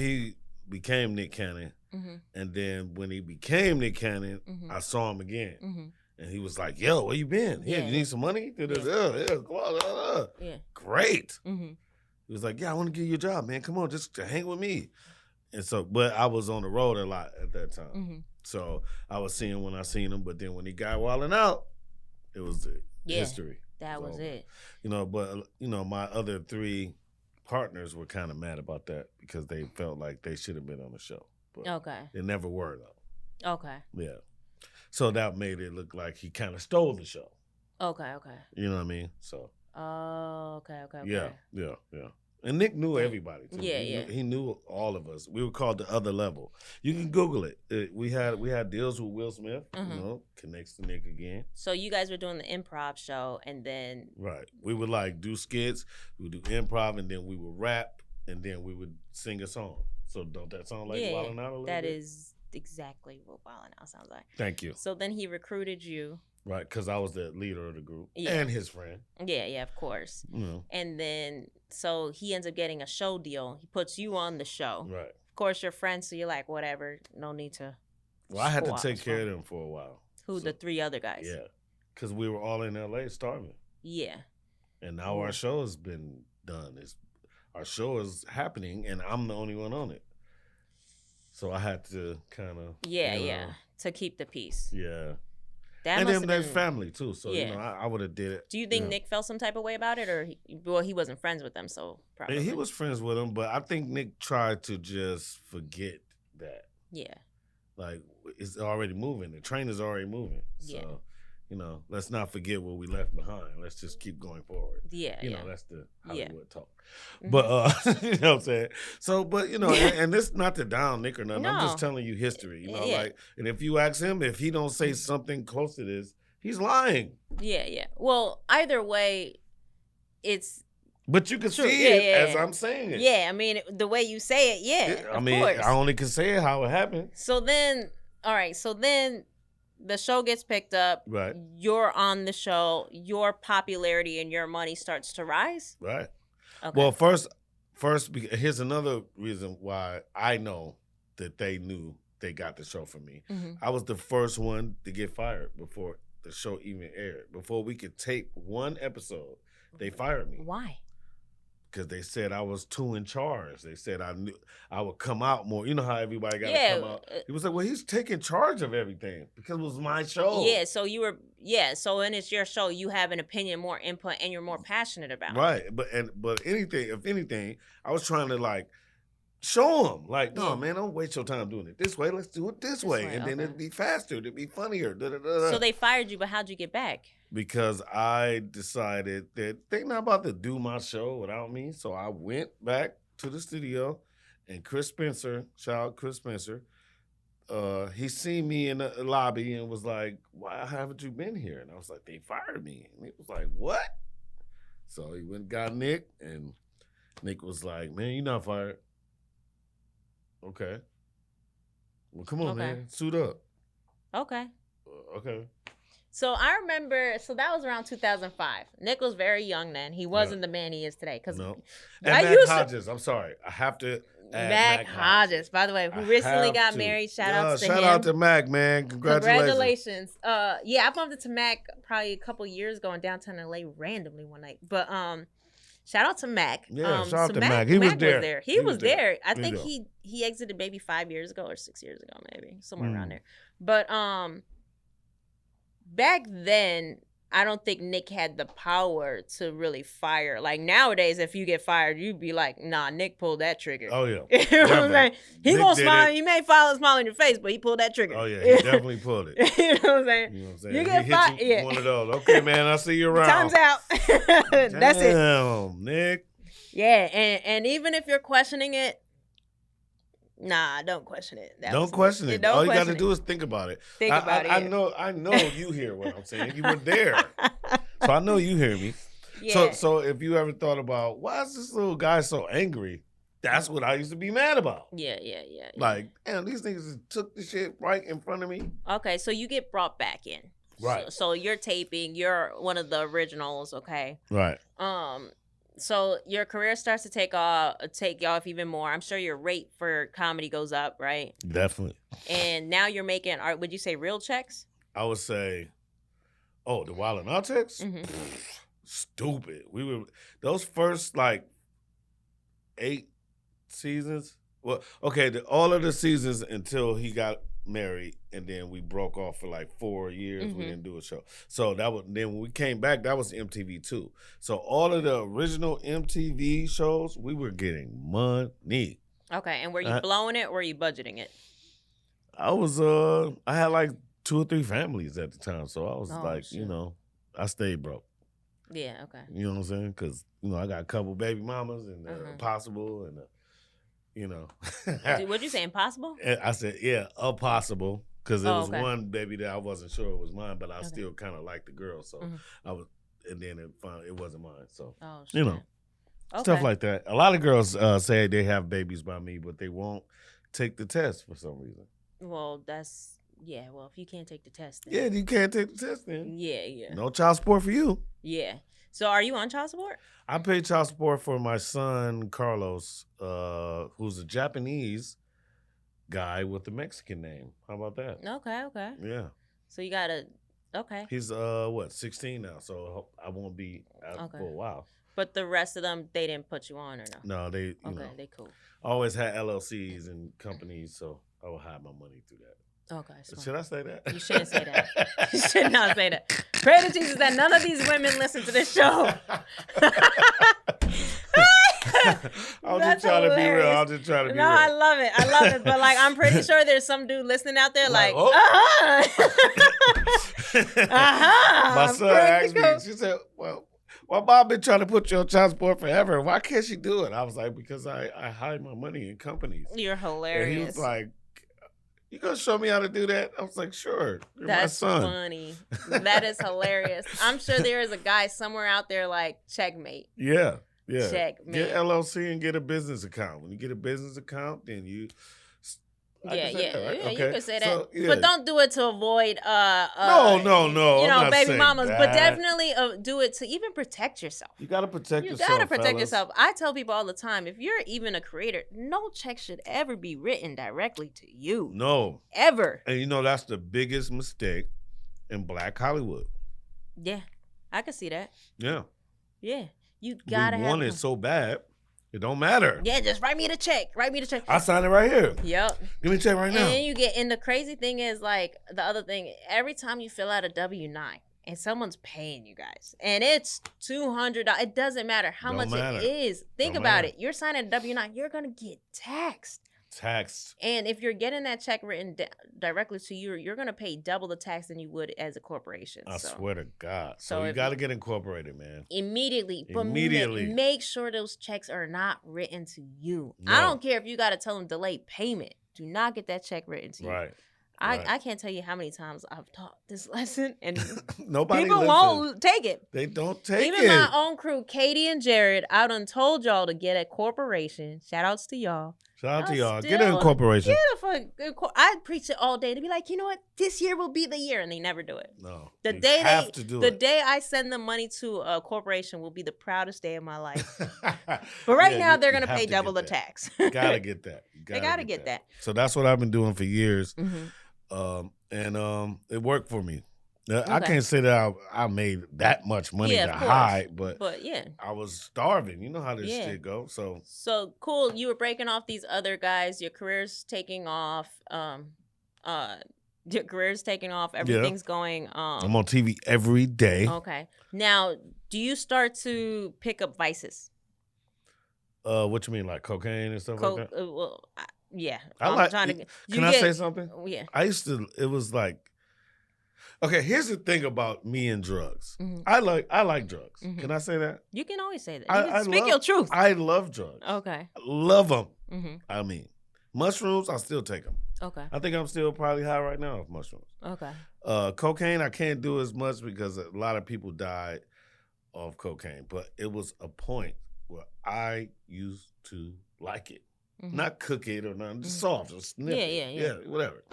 became Nick Cannon.
Mm-hmm.
And then when he became Nick Cannon, I saw him again. And he was like, yo, where you been? Yeah, you need some money? Yeah, come on.
Yeah.
Great. He was like, yeah, I want to give you a job, man. Come on, just hang with me. And so, but I was on the road a lot at that time. So I was seeing when I seen him, but then when he got wilding out, it was history.
That was it.
But my other 3 partners were kind of mad about that because they felt like they should have been on the show. But they never were though.
Okay.
Yeah. So that made it look like he kind of stole the show.
Okay.
You know what I mean? So.
Oh, okay.
Yeah. And Nick knew everybody too.
Yeah,
He knew all of us. We were called the Other Level. You can Google it. We had deals with Will Smith. Connects to Nick again.
So you guys were doing the improv show, and then
we would like do skits. We would do improv, and then we would rap, and then we would sing a song. So don't that sound like Wildin' Out a little bit?
That is exactly what Wildin' Out sounds like.
Thank you.
So then he recruited you.
Right, because I was the leader of the group and his friend.
Yeah, of course. And then, so he ends up getting a show deal. He puts you on the show.
Right.
Of course, you're friends, so you're like, whatever, no need to.
Well, I had to take care of them for a while.
The 3 other guys?
Yeah, because we were all in L.A. starving.
Yeah.
And now our show has been done. Our show is happening, and I'm the only one on it. So I had to kind of.
Yeah, to keep the peace.
Yeah.
And
then there's family too, so I would have did it.
Do you think Nick felt some type of way about it, or he wasn't friends with them, so probably
he was friends with them, but I think Nick tried to just forget that. Yeah, like it's already moving. The train is already moving. So, let's not forget what we left behind. Let's just keep going forward.
Yeah,
that's the Hollywood talk. But you know what I'm saying. So, but and this not to down Nick or nothing. I'm just telling you history. Like, and if you ask him, if he don't say something close to this, he's lying.
Yeah. Well, either way, it's.
But you can see it as I'm saying it.
Yeah, I mean the way you say it. Of course.
I only can say it how it happened.
So then, all right. So then. The show gets picked up.
Right.
You're on the show. Your popularity and your money starts to rise.
Right. Okay. Well, first, here's another reason why I know that they knew they got the show from me. I was the first one to get fired before the show even aired. Before we could tape one episode, they fired me.
Why?
Because they said I was too in charge. They said I knew I would come out more. You know how everybody got to come out. He was like, well, he's taking charge of everything because it was my show.
Yeah, so and it's your show. You have an opinion, more input, and you're more passionate about it.
Right, but if anything, I was trying to like show him, like, no, man, don't waste your time doing it this way. Let's do it this way. And then it'd be faster. It'd be funnier.
So they fired you, but how'd you get back?
Because I decided that they're not about to do my show without me. So I went back to the studio, and Chris Spencer, shout out Chris Spencer, he seen me in the lobby and was like, why haven't you been here? And I was like, they fired me. And he was like, what? So he went and got Nick, and Nick was like, man, you're not fired. Okay. Well, come on, man. Suit up.
Okay.
Okay.
So I remember, that was around 2005. Nick was very young then. He wasn't the man he is today.
No. And Mac Hodges, I'm sorry. I have to add
Mac Hodges, by the way, who recently got married. Shout out to him.
Shout out to Mac, man. Congratulations.
I bumped into Mac probably a couple years ago in downtown LA randomly one night. But shout out to Mac.
Yeah, shout out to Mac. He was there.
He was there. I think he exited maybe 5 years ago or 6 years ago, maybe. Somewhere around there. But back then, I don't think Nick had the power to really fire. Like nowadays, if you get fired, you'd be like, nah, Nick pulled that trigger.
Oh, yeah.
You know what I'm saying? He gonna smile. He may file a smile on your face, but he pulled that trigger.
Oh, yeah. He definitely pulled it.
You know what I'm saying?
You know what I'm saying?
You get fired. Yeah.
One of those. Okay, man, I'll see you around.
Time's out. That's it.
Damn, Nick.
Yeah, and even if you're questioning it, nah, don't question it.
Don't question it. All you got to do is think about it.
Think about it.
I know you hear what I'm saying. You were there. So I know you hear me.
Yeah.
So if you ever thought about, why is this little guy so angry? That's what I used to be mad about.
Yeah.
Like, damn, these niggas just took the shit right in front of me.
Okay, so you get brought back in.
Right.
So you're taping. You're one of the originals, okay?
Right.
So your career starts to take off even more. I'm sure your rate for comedy goes up, right?
Definitely.
And now you're making, would you say real checks?
I would say, the Wild and Out checks?
Mm-hmm.
Stupid. Those first like 8 seasons. Well, okay, all of the seasons until he got married, and then we broke off for like 4 years.
Mm-hmm.
We didn't do a show. So then when we came back, that was MTV too. So all of the original MTV shows, we were getting money.
Okay, and were you blowing it or were you budgeting it?
I had like 2 or 3 families at the time, so I was I stayed broke.
Yeah, okay.
You know what I'm saying? Because I got a couple baby mamas and Impossible and
What'd you say, Impossible?
I said, yeah, Impossible, because there was one baby that I wasn't sure it was mine, but I still kind of liked the girl, so I was, and then it wasn't mine, so stuff like that. A lot of girls say they have babies by me, but they won't take the test for some reason.
Well, if you can't take the test, then.
Yeah, you can't take the test then.
Yeah.
No child support for you.
Yeah. So are you on child support?
I pay child support for my son, Carlos, who's a Japanese guy with a Mexican name. How about that?
Okay.
Yeah.
So you gotta, okay.
He's 16 now, so I won't be out for a while.
But the rest of them, they didn't put you on or no?
No, they cool. Always had LLCs and companies, so I will hide my money through that.
Okay.
Should I say that?
You shouldn't say that. You should not say that. Pray to Jesus that none of these women listen to this show.
I'll just try to be real.
No, I love it. But like, I'm pretty sure there's some dude listening out there like,
My son asked me, she said, well, my mom been trying to put you on child support forever. Why can't she do it? I was like, because I hide my money in companies.
You're hilarious.
And he was like, you gonna show me how to do that? I was like, sure. You're
That's
my son.
Funny. That is hilarious. I'm sure there is a guy somewhere out there like, checkmate.
Yeah.
Checkmate.
Get LLC and get a business account. When you get a business account, then you...
Right?
Okay.
You can say that.
So,
but don't do it to avoid
no.
Baby mamas. That. But definitely do it to even protect yourself.
You gotta protect yourself.
Yourself. I tell people all the time, if you're even a creator, no check should ever be written directly to you.
No.
Ever.
And that's the biggest mistake in Black Hollywood.
Yeah. I can see that.
Yeah.
Yeah. You gotta
have it so bad. It don't matter.
Yeah, just write me the check.
I signed it right here.
Yep.
Give me a check right now.
And the crazy thing is, like, the other thing, every time you fill out a W-9 and someone's paying you guys, and it's $200, it doesn't matter how much it is. Think about it. You're signing a W-9, you're going to get taxed. And if you're getting that check written directly to you, you're going to pay double the tax than you would as a corporation.
I swear to God. So you got to get incorporated, man.
Immediately. Make sure those checks are not written to you. No. I don't care if you got to tell them delay payment. Do not get that check written to you.
Right.
I can't tell you how many times I've taught this lesson and
nobody
people won't take it.
They don't take it.
Even my own crew, Katie and Jared, I done told y'all to get a corporation. Shout outs to y'all.
Shout out to y'all. Get an incorporation.
I preach it all day to be like, you know what? This year will be the year, and they never do it.
No.
The day I send the money to a corporation will be the proudest day of my life. But right now, they're gonna pay double the tax.
Gotta get that.
They gotta get that.
So that's what I've been doing for years, and it worked for me. I can't say that I made that much money to hide, but yeah, I was starving. You know how this shit go. So
cool. You were breaking off these other guys. Your career's taking off. Your career's taking off. Everything's going.
I'm on TV every day.
Okay. Now, do you start to pick up vices?
What you mean, like cocaine and stuff like that?
Yeah.
Can I say something?
Yeah.
It was like. Okay, here's the thing about me and drugs.
Mm-hmm.
I like drugs. Mm-hmm. Can I say that?
You can always say that. You can speak your truth.
I love drugs.
Okay.
I love them.
Mm-hmm.
I mean, mushrooms, I still take them.
Okay.
I think I'm still probably high right now of mushrooms.
Okay.
Cocaine, I can't do as much because a lot of people died of cocaine. But it was a point where I used to like it. Mm-hmm. Not cook it or nothing, just soft. Just sniff it. Yeah, whatever.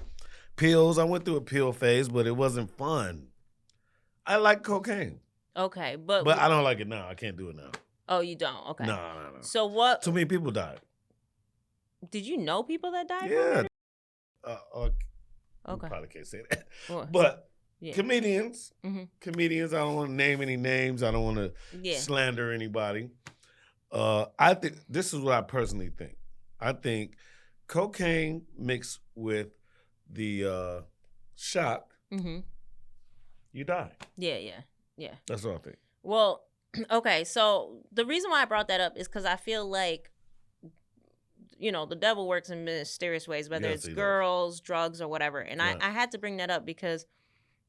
Pills, I went through a pill phase, but it wasn't fun. I like cocaine.
Okay, but
I don't like it now. I can't do it now.
Oh, you don't? Okay.
No.
So what?
Too many people died.
Did you know people that died?
Yeah.
Okay.
Probably can't say that.
What?
But
Yeah.
comedians.
Mm-hmm.
Comedians, I don't want to name any names. I don't want to slander anybody. I think this is what I personally think. I think cocaine mixed with the shock, you die.
Yeah.
That's what I think.
Well, okay. So the reason why I brought that up is because I feel like, the devil works in mysterious ways, whether it's girls, drugs, or whatever. And I had to bring that up because,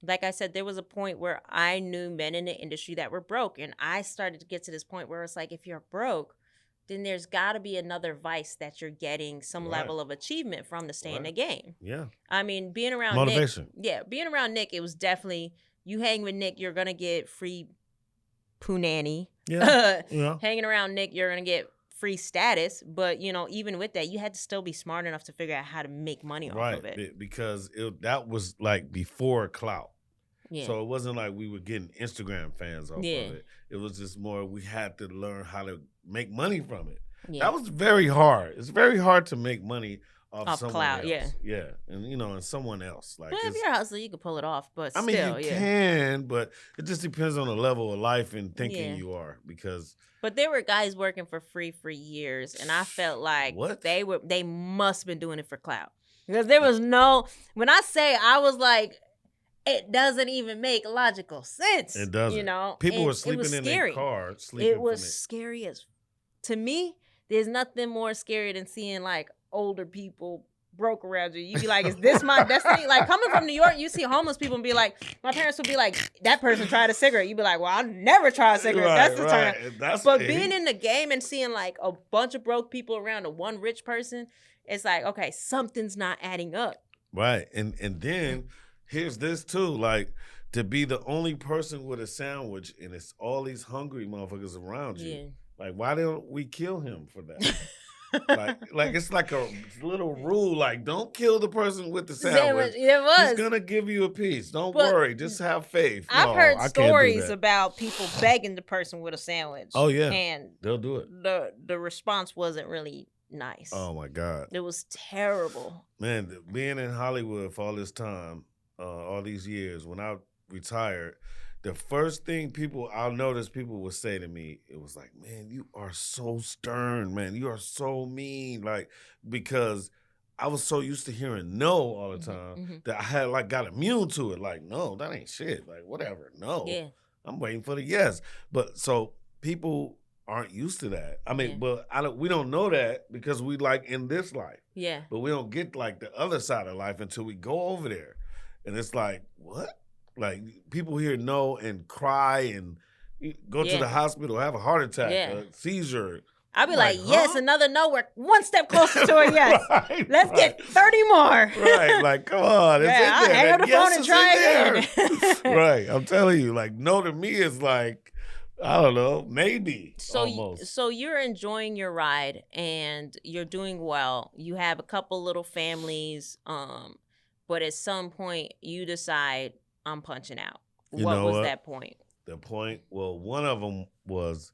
like I said, there was a point where I knew men in the industry that were broke. And I started to get to this point where it's like, if you're broke, then there's got to be another vice that you're getting some level of achievement from to stay in the game.
Yeah.
I mean, being around
motivation.
Being around Nick, it was definitely, you hang with Nick, you're going to get free punani.
Yeah.
Hanging around Nick, you're going to get free status. But, even with that, you had to still be smart enough to figure out how to make money off of it.
Right, because that was like before clout.
Yeah.
So it wasn't like we were getting Instagram fans off of it. It was just more we had to learn how to make money from it. Yeah. That was very hard. It's very hard to make money off someone
clout,
else. Yeah. And and someone else. Like,
but if you're a hustler, you can pull it off. But
I mean, you can, but it just depends on the level of life and thinking you are. Because
but there were guys working for free for years, and I felt like they must have been doing it for clout. Because there was when I say, I was like, it doesn't even make logical sense.
It doesn't. People were sleeping in their car.
It was scary as, to me, there's nothing more scary than seeing like older people broke around you. You'd be like, is this my destiny? Like, coming from New York, you see homeless people and be like, my parents would be like, that person tried a cigarette. You'd be like, well, I'll never try a cigarette. That's the turn. But being in the game and seeing like a bunch of broke people around a one rich person, it's like, okay, something's not adding up.
Right. And then here's this too, like, to be the only person with a sandwich and it's all these hungry motherfuckers around you. Yeah. Like, why don't we kill him for that? like it's like a little rule, like, don't kill the person with the sandwich.
It was.
He's gonna give you a piece. Don't worry. Just have faith.
I've heard stories about people begging the person with a sandwich.
Oh yeah.
And
they'll do it.
The response wasn't really nice.
Oh my God.
It was terrible.
Man, being in Hollywood for all this time, all these years, when I retired, the first thing I'll notice people would say to me, it was like, man, you are so stern, man. You are so mean. Like, because I was so used to hearing no all the time that I had like got immune to it. Like, no, that ain't shit. Like, whatever. No. Yeah. I'm waiting for the yes. But so people aren't used to that. I mean, but we don't know that because we like in this life.
Yeah.
But we don't get like the other side of life until we go over there. And it's like, what? Like, people hear no and cry and go to the hospital, have a heart attack, a seizure.
I'll be like, yes, another no. We're one step closer to a yes. Let's get 30 more.
Right, like, come on. It's in there.
I'll hang up the phone and try again.
Right, I'm telling you, like, no to me is like, I don't know, maybe almost.
So you're enjoying your ride and you're doing well. You have a couple little families, but at some point you decide, I'm punching out. What was that point?
The point, well, one of them was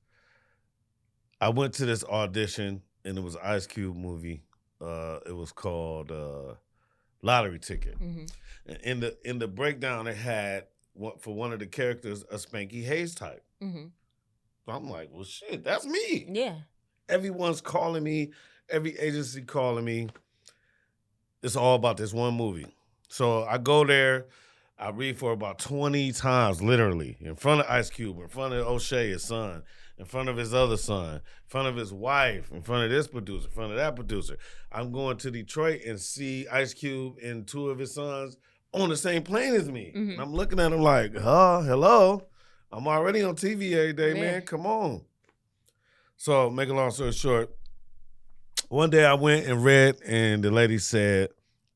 I went to this audition and it was an Ice Cube movie. It was called Lottery Ticket. And in the breakdown, it had, for one of the characters, a Spankey Hayes type. So I'm like, well, shit, that's me.
Yeah.
Everyone's calling me, every agency calling me. It's all about this one movie. So I go there. I read for about 20 times, literally, in front of Ice Cube, in front of O'Shea, his son, in front of his other son, in front of his wife, in front of this producer, in front of that producer. I'm going to Detroit and see Ice Cube and two of his sons on the same plane as me. And I'm looking at him like, hello? I'm already on TV every day, man. Come on. So, make a long story short, one day I went and read, and the lady said,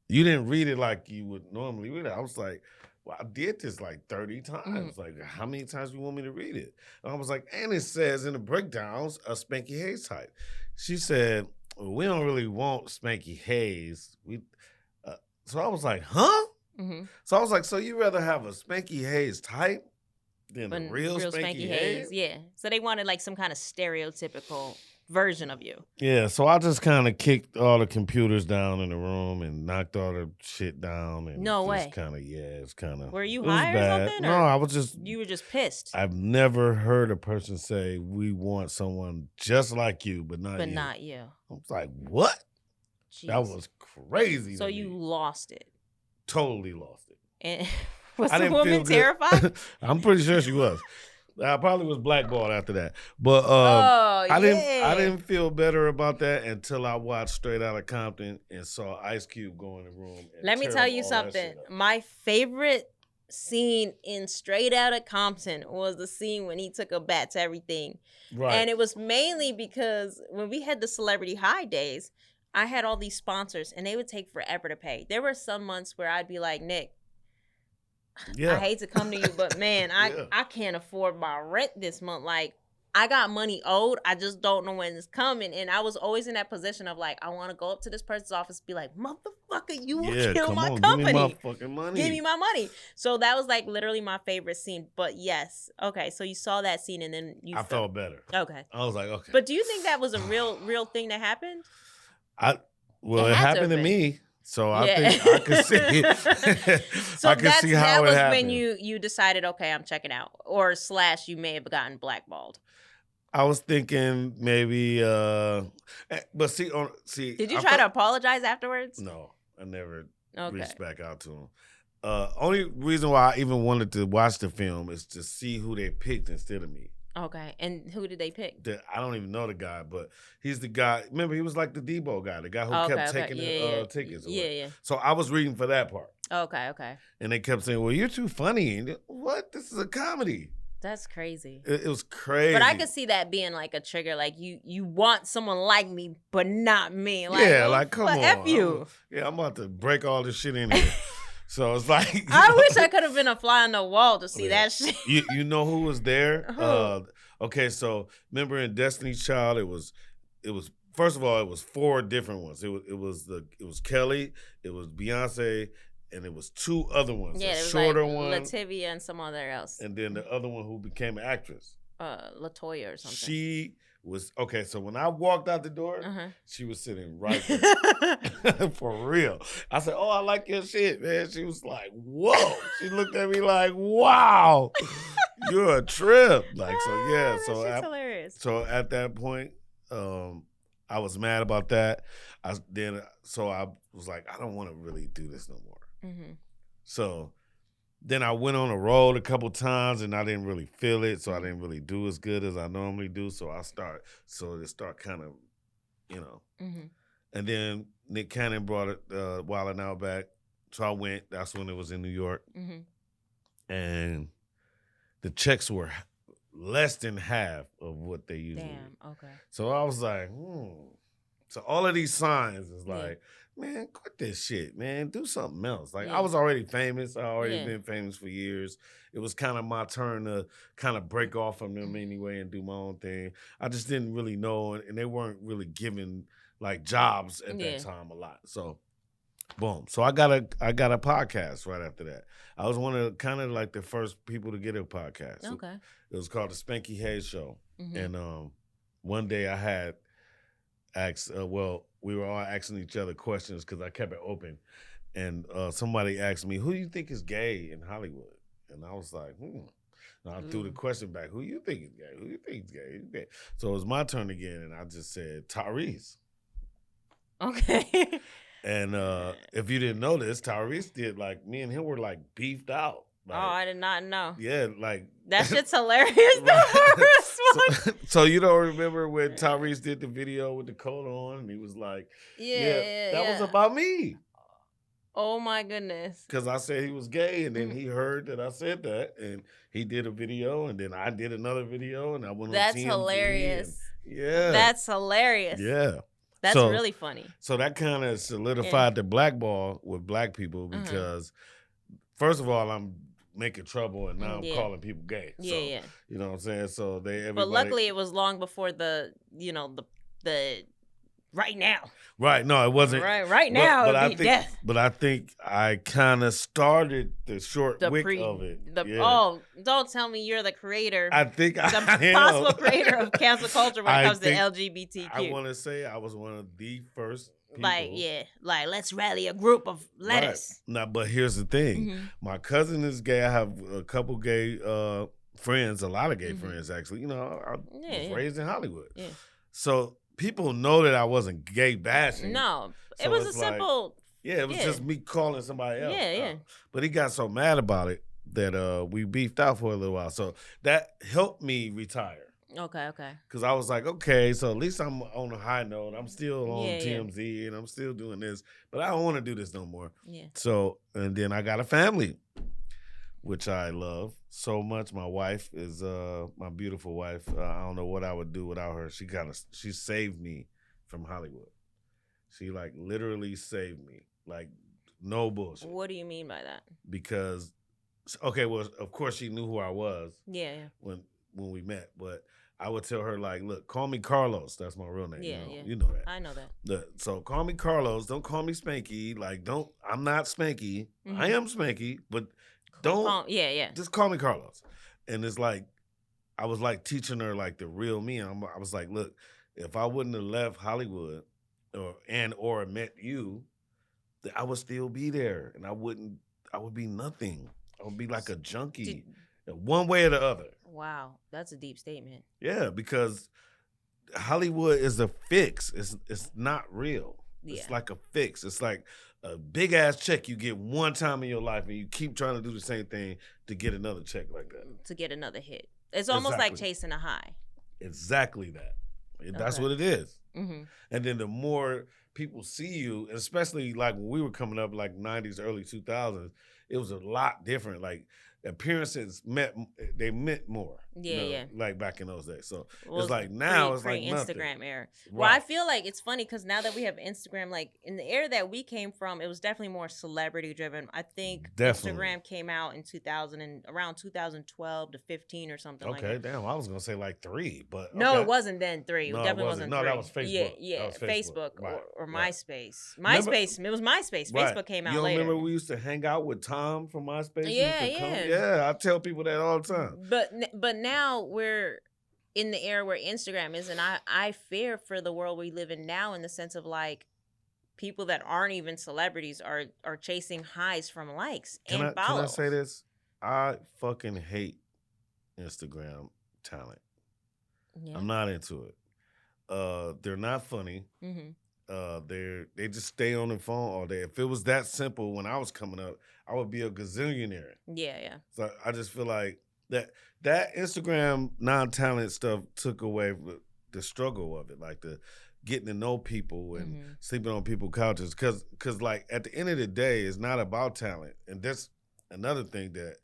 you didn't read it like you would normally read it. I was like, well, I did this like 30 times. Like, how many times do you want me to read it? And I was like, and it says in the breakdowns, a Spankey Hayes type. She said, well, we don't really want Spankey Hayes. So I was like, huh? So I was like, so you rather have a Spankey Hayes type Then
But
the real Spankey Hayes?
Yeah. So they wanted like some kind of stereotypical version of you.
Yeah, so I just kind of kicked all the computers down in the room and knocked all the shit down. And
No
just
way.
kind of, it's kind of.
Were you
it was
high or
bad.
something?
No,
or
I was just.
You were just pissed.
I've never heard a person say, we want someone just like you, but not you.
But not you.
I was like, what?
Jeez.
That was crazy.
So you lost it.
Totally lost it.
And was the woman terrified?
I'm pretty sure she was. I probably was blackballed after that, but I didn't feel better about that until I watched Straight Outta Compton and saw Ice Cube go in the room. And
let me tell you something. My favorite scene in Straight Outta Compton was the scene when he took a bat to everything, right? And it was mainly because when we had the Celebrity High days, I had all these sponsors, and they would take forever to pay. There were some months where I'd be like, Nick, I hate to come to you, but man, I can't afford my rent this month. Like, I got money owed. I just don't know when it's coming. And I was always in that position of like, I want to go up to this person's office, be like, motherfucker, you will kill my company.
Give me my fucking money.
Give me my money. So that was like literally my favorite scene. But yes, okay. So you saw that scene, and then I
felt better.
Okay.
I was like, okay.
But do you think that was a real thing that happened?
It happened to me. So I think I could see it.
So
I could see how
that
it
was
happened.
when you decided, okay, I'm checking out. Or / you may have gotten blackballed.
I was thinking maybe, but see.
Did you try to apologize afterwards?
No, I never reached back out to him. Only reason why I even wanted to watch the film is to see who they picked instead of me.
Okay, and who did they pick?
I don't even know the guy, but he's the guy. Remember, he was like the Debo guy, the guy who kept taking the tickets away.
Yeah.
So I was reading for that part.
Okay.
And they kept saying, well, you're too funny. And what? This is a comedy.
That's crazy.
It was crazy.
But I could see that being like a trigger. Like, you want someone like me, but not me. Like,
like, come on.
F you.
I'm about to break all this shit in here. So it's like...
I wish I could have been a fly on the wall to see that shit.
You know who was there?
Who?
Okay, so remember in Destiny's Child, it was first of all, it was 4 different ones. It was Kelly, it was Beyonce, and it was 2 other ones.
Yeah,
a
it was
shorter
like
one,
Lativia and some other else.
and then the other one who became an actress.
Latoya or something.
She was okay. So when I walked out the door, she was sitting right there. For real. I said, "Oh, I like your shit, man." She was like, "Whoa!" She looked at me like, "Wow, you're a trip." Like, so yeah. So
that's hilarious.
So at that point, I was mad about that. So I was like, I don't want to really do this no more. So then I went on a road a couple times and I didn't really feel it, so I didn't really do as good as I normally do. So it start kind of, And then Nick Cannon brought it Wild 'N Out back, so I went. That's when it was in New York, and the checks were less than half of what they usually.
Damn. Okay.
So I was like, So all of these signs is like, man, quit this shit, man. Do something else. Like, I was already famous. I already been famous for years. It was kind of my turn to kind of break off from them anyway and do my own thing. I just didn't really know, and they weren't really giving like jobs at that time a lot. So, boom. So I got a podcast right after that. I was one of kind of like the first people to get a podcast.
Okay.
It was called the Spankey Hayes Show, and one day I had asked. We were all asking each other questions because I kept it open, and somebody asked me, "Who do you think is gay in Hollywood?" And I was like, And I threw the question back, "Who you think is gay? Who you think is gay? Who's gay?" So it was my turn again, and I just said Tyrese.
Okay.
And if you didn't know this, Tyrese did, like, me and him were like beefed out. Like,
I did not know.
Yeah, like
that shit's hilarious.
So you don't remember when Tyrese did the video with the coat on, and he was like, that was about me.
Oh my goodness.
Because I said he was gay, and then he heard that I said that, and he did a video, and then I did another video, and I went on TMZ.
That's hilarious.
Yeah.
That's hilarious.
Yeah.
That's really funny.
So that kind of solidified the blackball with black people because, first of all, I'm making trouble, and now I'm calling people gay. So, you know what I'm saying? So everybody...
But luckily, it was long before the right now.
Right. No, it wasn't.
Right now,
but
it'd be death.
But I think I kind of started the short wick of it.
Oh, don't tell me you're the creator.
I think
the
I
possible creator of cancel culture when it comes to LGBTQ.
I want to say I was one of the first people.
Like let's rally a group of lettuce.
Right. Now, but here's the thing. My cousin is gay. I have a couple gay friends, a lot of gay friends actually. You know, I was raised in Hollywood. Yeah. So people know that I wasn't gay bashing.
No, so it was a simple.
Yeah, it was just me calling somebody else.
Yeah.
But he got so mad about it that we beefed out for a little while. So that helped me retire.
Okay.
Because I was like, okay, so at least I'm on a high note. I'm still on TMZ and I'm still doing this, but I don't want to do this no more.
Yeah.
So, and then I got a family, which I love so much. My wife is my beautiful wife. I don't know what I would do without her. She saved me from Hollywood. She like literally saved me. Like no bullshit.
What do you mean by that?
Because, okay, well, of course she knew who I was.
Yeah.
When we met, but I would tell her like, look, call me Carlos. That's my real name.
Yeah.
You know that.
I know that.
So call me Carlos. Don't call me Spanky. Like, I'm not Spanky. I am Spanky, but just call me Carlos. And it's like, I was like teaching her like the real me. I was like, look, if I wouldn't have left Hollywood or met you, I would still be there, and I would be nothing. I would be like a junkie, one way or the other.
Wow, that's a deep statement.
Yeah, because Hollywood is a fix. It's not real. Yeah. It's like a fix. It's like a big ass check you get one time in your life, and you keep trying to do the same thing to get another check like that.
To get another hit. It's almost like chasing a high.
Exactly that. That's what it is. Mm-hmm. And then the more people see you, and especially like when we were coming up, like 90s, early 2000s, it was a lot different. Like appearances meant more.
Yeah.
Like back in those days. So it's like now it's like nothing.
Instagram era. Right. Well, I feel like it's funny because now that we have Instagram, like in the era that we came from, it was definitely more celebrity driven. I think Instagram came out in around 2012 to 15 or something like that.
Okay, damn. I was gonna say like 3, but
no, it wasn't then 3.
No,
it definitely wasn't 3.
No, that was Facebook.
Yeah,
was Facebook.
or MySpace. MySpace. It was MySpace.
Right.
Facebook came out
later.
later.
You remember we used to hang out with Tom from MySpace?
Yeah.
Yeah, I tell people that all the time.
But now we're in the era where Instagram is, and I fear for the world we live in now in the sense of like people that aren't even celebrities are chasing highs from likes and follows.
Can I say this? I fucking hate Instagram talent. Yeah. I'm not into it. They're not funny. Mm-hmm. They just stay on the phone all day. If it was that simple when I was coming up, I would be a gazillionaire.
Yeah.
So I just feel like that Instagram non-talent stuff took away the struggle of it, like the getting to know people and sleeping on people's couches. Cause like at the end of the day, it's not about talent. And that's another thing that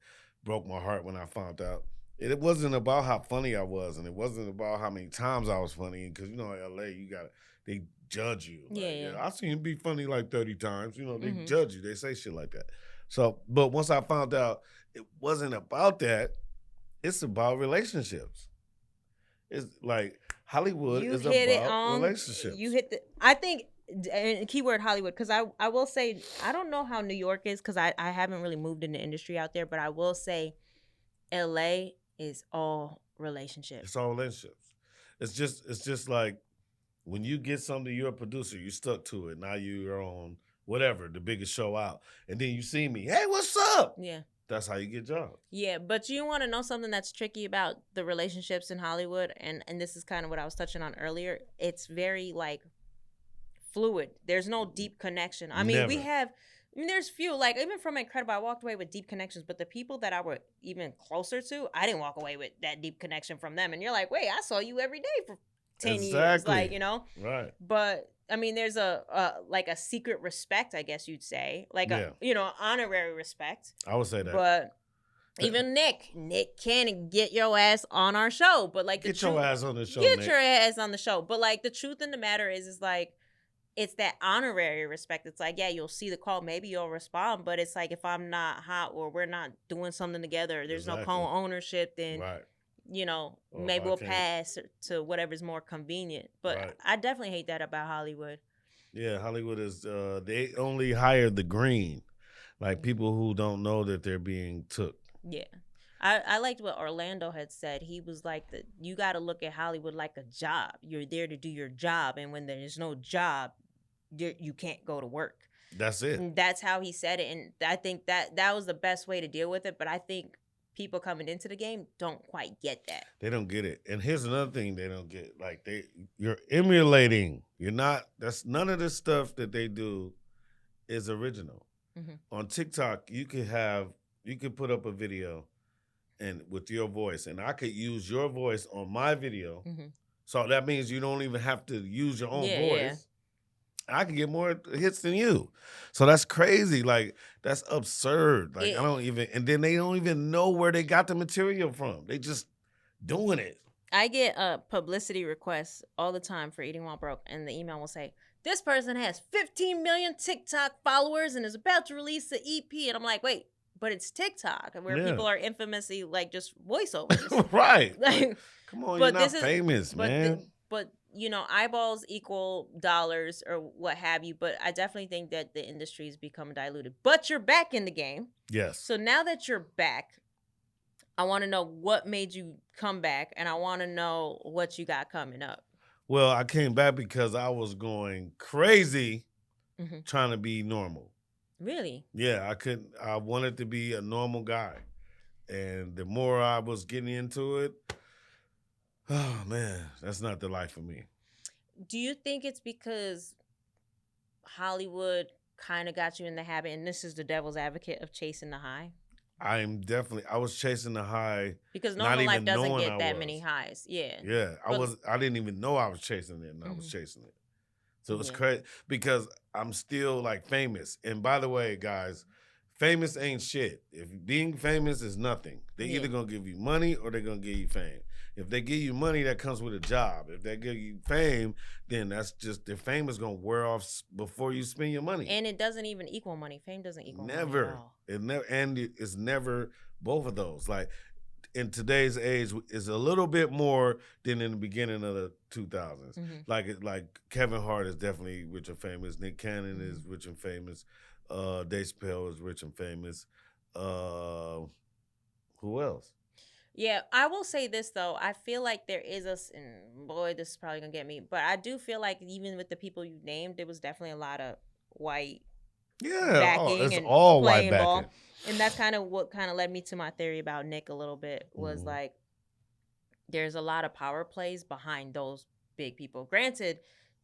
broke my heart when I found out. It wasn't about how funny I was, and it wasn't about how many times I was funny. Because in LA, they judge you.
Yeah.
I've seen you be funny like 30 times. They judge you. They say shit like that. So, but once I found out it wasn't about that, it's about relationships. It's like Hollywood is about relationships.
You hit I think, and keyword Hollywood, because I will say, I don't know how New York is because I haven't really moved in the industry out there, but I will say LA is all relationships.
It's all relationships. It's just like when you get something, you're a producer, you stuck to it. Now you're on whatever, the biggest show out. And then you see me, hey, what's up?
Yeah.
That's how you get jobs.
Yeah, but you want to know something that's tricky about the relationships in Hollywood, and this is kind of what I was touching on earlier. It's very, like, fluid. There's no deep connection. I mean, there's few, like, even from Incredible, I walked away with deep connections, but the people that I were even closer to, I didn't walk away with that deep connection from them. And you're like, wait, I saw you every day for 10 years. Like,
Right.
But I mean, there's a secret respect, I guess you'd say, like honorary respect.
I would say that.
But even Nick can't get your ass on our show, but like
get your ass on the show.
Get your ass on the show. But like the truth in the matter is like it's that honorary respect. It's like, yeah, you'll see the call, maybe you'll respond, but it's like if I'm not hot or we're not doing something together, there's no co-ownership, then maybe we'll pass to whatever's more convenient. But I definitely hate that about Hollywood.
Yeah, Hollywood is they only hire the green, like people who don't know that they're being took.
Yeah. I liked what Orlando had said. He was like, you got to look at Hollywood like a job. You're there to do your job, and when there's no job, you can't go to work.
That's it.
And that's how he said it, and I think that was the best way to deal with it. But I think people coming into the game don't quite get that.
They don't get it. And here's another thing they don't get. Like you're emulating. You're not. That's none of the stuff that they do is original. Mm-hmm. On TikTok, you could put up a video and with your voice, and I could use your voice on my video. Mm-hmm. So that means you don't even have to use your own voice. Yeah. I can get more hits than you. So that's crazy. Like, that's absurd. Like, I don't even, and then they don't even know where they got the material from. They just doing it.
I get publicity requests all the time for Eating While Broke, and the email will say, this person has 15 million TikTok followers and is about to release the EP. And I'm like, wait, but it's TikTok, where people are infamously like just voiceovers.
Right. Like, come on, you're not famous, man.
But eyeballs equal dollars or what have you. But I definitely think that the industry has become diluted. But you're back in the game.
Yes.
So now that you're back, I want to know what made you come back, and I want to know what you got coming up.
Well, I came back because I was going crazy trying to be normal.
Really?
Yeah, I wanted to be a normal guy. And the more I was getting into it, oh, man, that's not the life for me.
Do you think it's because Hollywood kind of got you in the habit, and this is the devil's advocate, of chasing the high?
I was chasing the high.
Because normal life doesn't get that many highs. Yeah.
Yeah. I didn't even know I was chasing it, and I was chasing it. So it was crazy because I'm still like famous. And by the way, guys, famous ain't shit. If being famous is nothing, they're either going to give you money or they're going to give you fame. If they give you money, that comes with a job. If they give you fame, then that's just, the fame is going to wear off before you spend your money.
And it doesn't even equal money. Fame doesn't equal money
at
all.
And it's never both of those. Like, in today's age, is a little bit more than in the beginning of the 2000s. Mm-hmm. Like Kevin Hart is definitely rich and famous. Nick Cannon is rich and famous. Dave Chappelle is rich and famous. Who else?
Yeah, I will say this, though. I feel like there is and boy, this is probably going to get me, but I do feel like even with the people you named, there was definitely a lot of white backing
it's
and
all
playing
white
ball.
backing.
And that's kind of what kind of led me to my theory about Nick a little bit, was like, there's a lot of power plays behind those big people. Granted,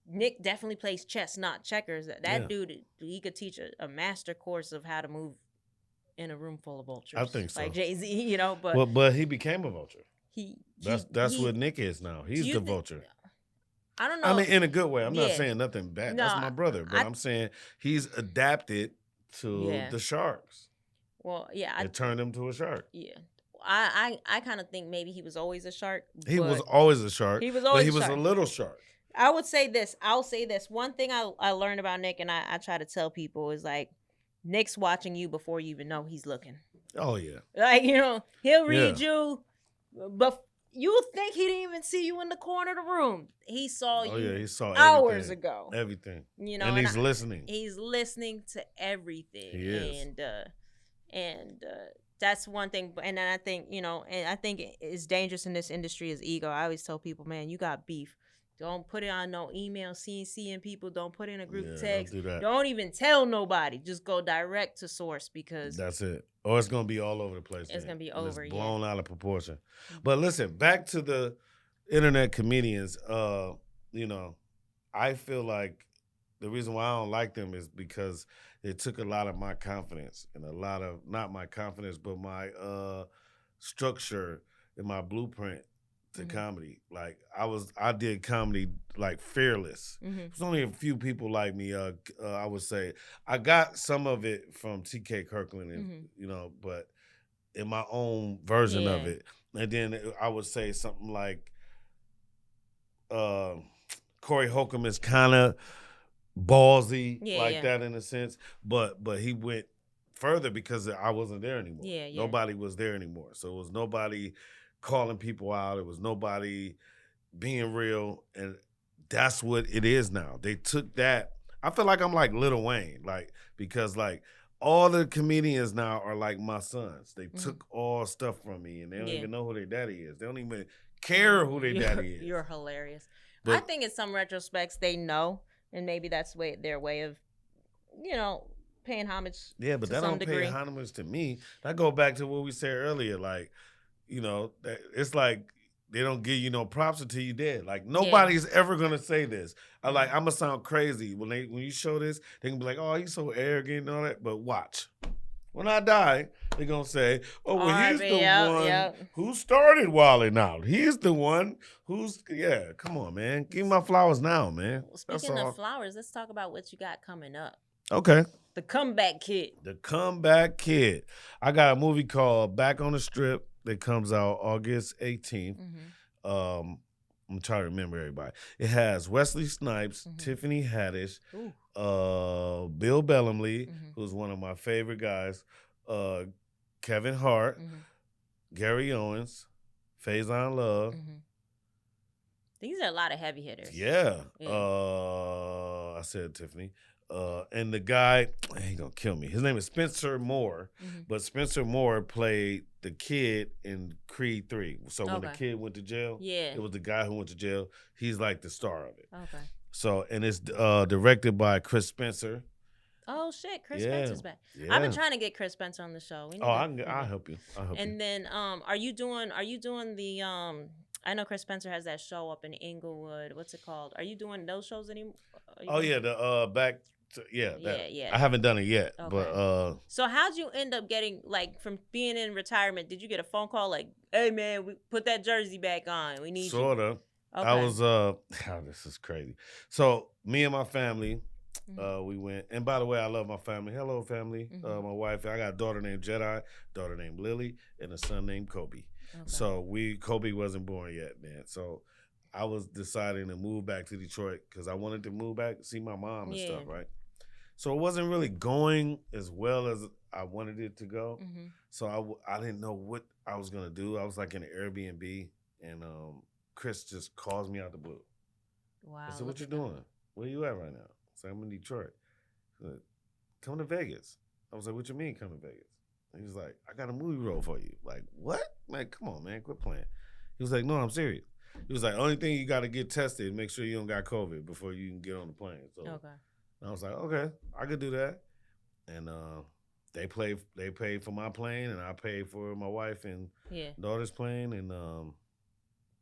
Nick definitely plays chess, not checkers. That dude, he could teach a master course of how to move in a room full of vultures.
I think so.
Like Jay-Z,
but he became a vulture. That's
he,
what Nick is now. He's the vulture.
I don't know.
I mean, in a good way. I'm not saying nothing bad. No, that's my brother. But I'm saying he's adapted to the sharks.
Well, yeah.
It turned him to a shark.
Yeah. I kind of think maybe he was always a shark.
He was always a shark.
He was always
a little shark.
I would say this. I'll say this. One thing I learned about Nick, and I try to tell people, is like, Nick's watching you before you even know he's looking.
Oh, yeah.
Like, he'll read you, but you think he didn't even see you in the corner of the room. He saw you.
Oh, yeah, he saw
hours ago.
Everything.
And
he's listening.
He's listening to everything.
He is.
And that's one thing. And then I think, and I think it's dangerous in this industry is ego. I always tell people, man, you got beef. Don't put it on no email, seeing people. Don't put in a group text. Don't even tell nobody. Just go direct to source, because
that's it. Or it's going to be all over the place.
It's going to be over,
it's blown out of proportion. But listen, back to the internet comedians. I feel like the reason why I don't like them is because it took a lot of my confidence and a lot of, not my confidence, but my structure and my blueprint to comedy. Like, I did comedy like fearless. There's only a few people like me. I would say I got some of it from T.K. Kirkland, and but in my own version of it. And then I would say something like Corey Holcomb is kind of ballsy that in a sense, but he went further because I wasn't there anymore. Nobody was there anymore, so it was nobody calling people out. It was nobody being real, and that's what it is now. They took that. I feel like I'm like Lil Wayne, like because like all the comedians now are like my sons. They took all stuff from me, and they don't even know who their daddy is. They don't even care who their daddy is.
You're hilarious.
But
I think in some retrospects they know, and maybe that's their way of, paying homage.
Yeah, but that don't pay homage to me. That go back to what we said earlier. Like, it's like they don't give you no props until you dead. Like nobody's ever gonna say this. I'm gonna sound crazy when you show this. They can be like, "Oh, he's so arrogant and all that." But watch, when I die, they're gonna say, "Oh, well, he's the one who started wilding out. He's the one who's Come on, man, give me my flowers now, man."
Well, speaking of flowers, let's talk about what you got coming up.
Okay.
The Comeback Kid.
The Comeback Kid. I got a movie called Back on the Strip that comes out August 18th. I'm trying to remember everybody. It has Wesley Snipes, Tiffany Haddish, Bill Bellamy, who's one of my favorite guys, Kevin Hart, Gary Owens, Faison Love.
These are a lot of heavy hitters.
Yeah. I said Tiffany. And the guy, he gonna kill me. His name is Spencer Moore, but Spencer Moore played the kid in Creed 3. So when the kid went to jail, it was the guy who went to jail. He's like the star of it. Okay. So, and it's directed by Chris Spencer.
Oh shit, Chris Spencer's back. Yeah. I've been trying to get Chris Spencer on the show.
I'll help you.
And then, are you doing the I know Chris Spencer has that show up in Inglewood. What's it called? Are you doing those shows anymore?
The back. I haven't done it yet, but
So how'd you end up getting from being in retirement? Did you get a phone call like, "Hey man, we put that jersey back on. We need you."
Sorta. Okay. I was this is crazy. So me and my family, we went. And by the way, I love my family. Hello, family. My wife. I got a daughter named Jedi, daughter named Lily, and a son named Kobe. Okay. So Kobe wasn't born yet, man. So I was deciding to move back to Detroit because I wanted to move back, see my mom and stuff, right? So it wasn't really going as well as I wanted it to go. So I didn't know what I was going to do. I was like in an Airbnb, and Chris just calls me out the blue.
Wow.
I said, "What you doing? Where you at right now?" I said, "I'm in Detroit." He said, "Come to Vegas." I was like, "What you mean come to Vegas?" And he was like, "I got a movie role for you." Like, what? Like, come on, man, quit playing. He was like, "No, I'm serious." He was like, "Only thing you got to get tested and make sure you don't got COVID before you can get on the plane." So I was like, "Okay, I could do that." And they paid for my plane, and I paid for my wife and daughter's plane, and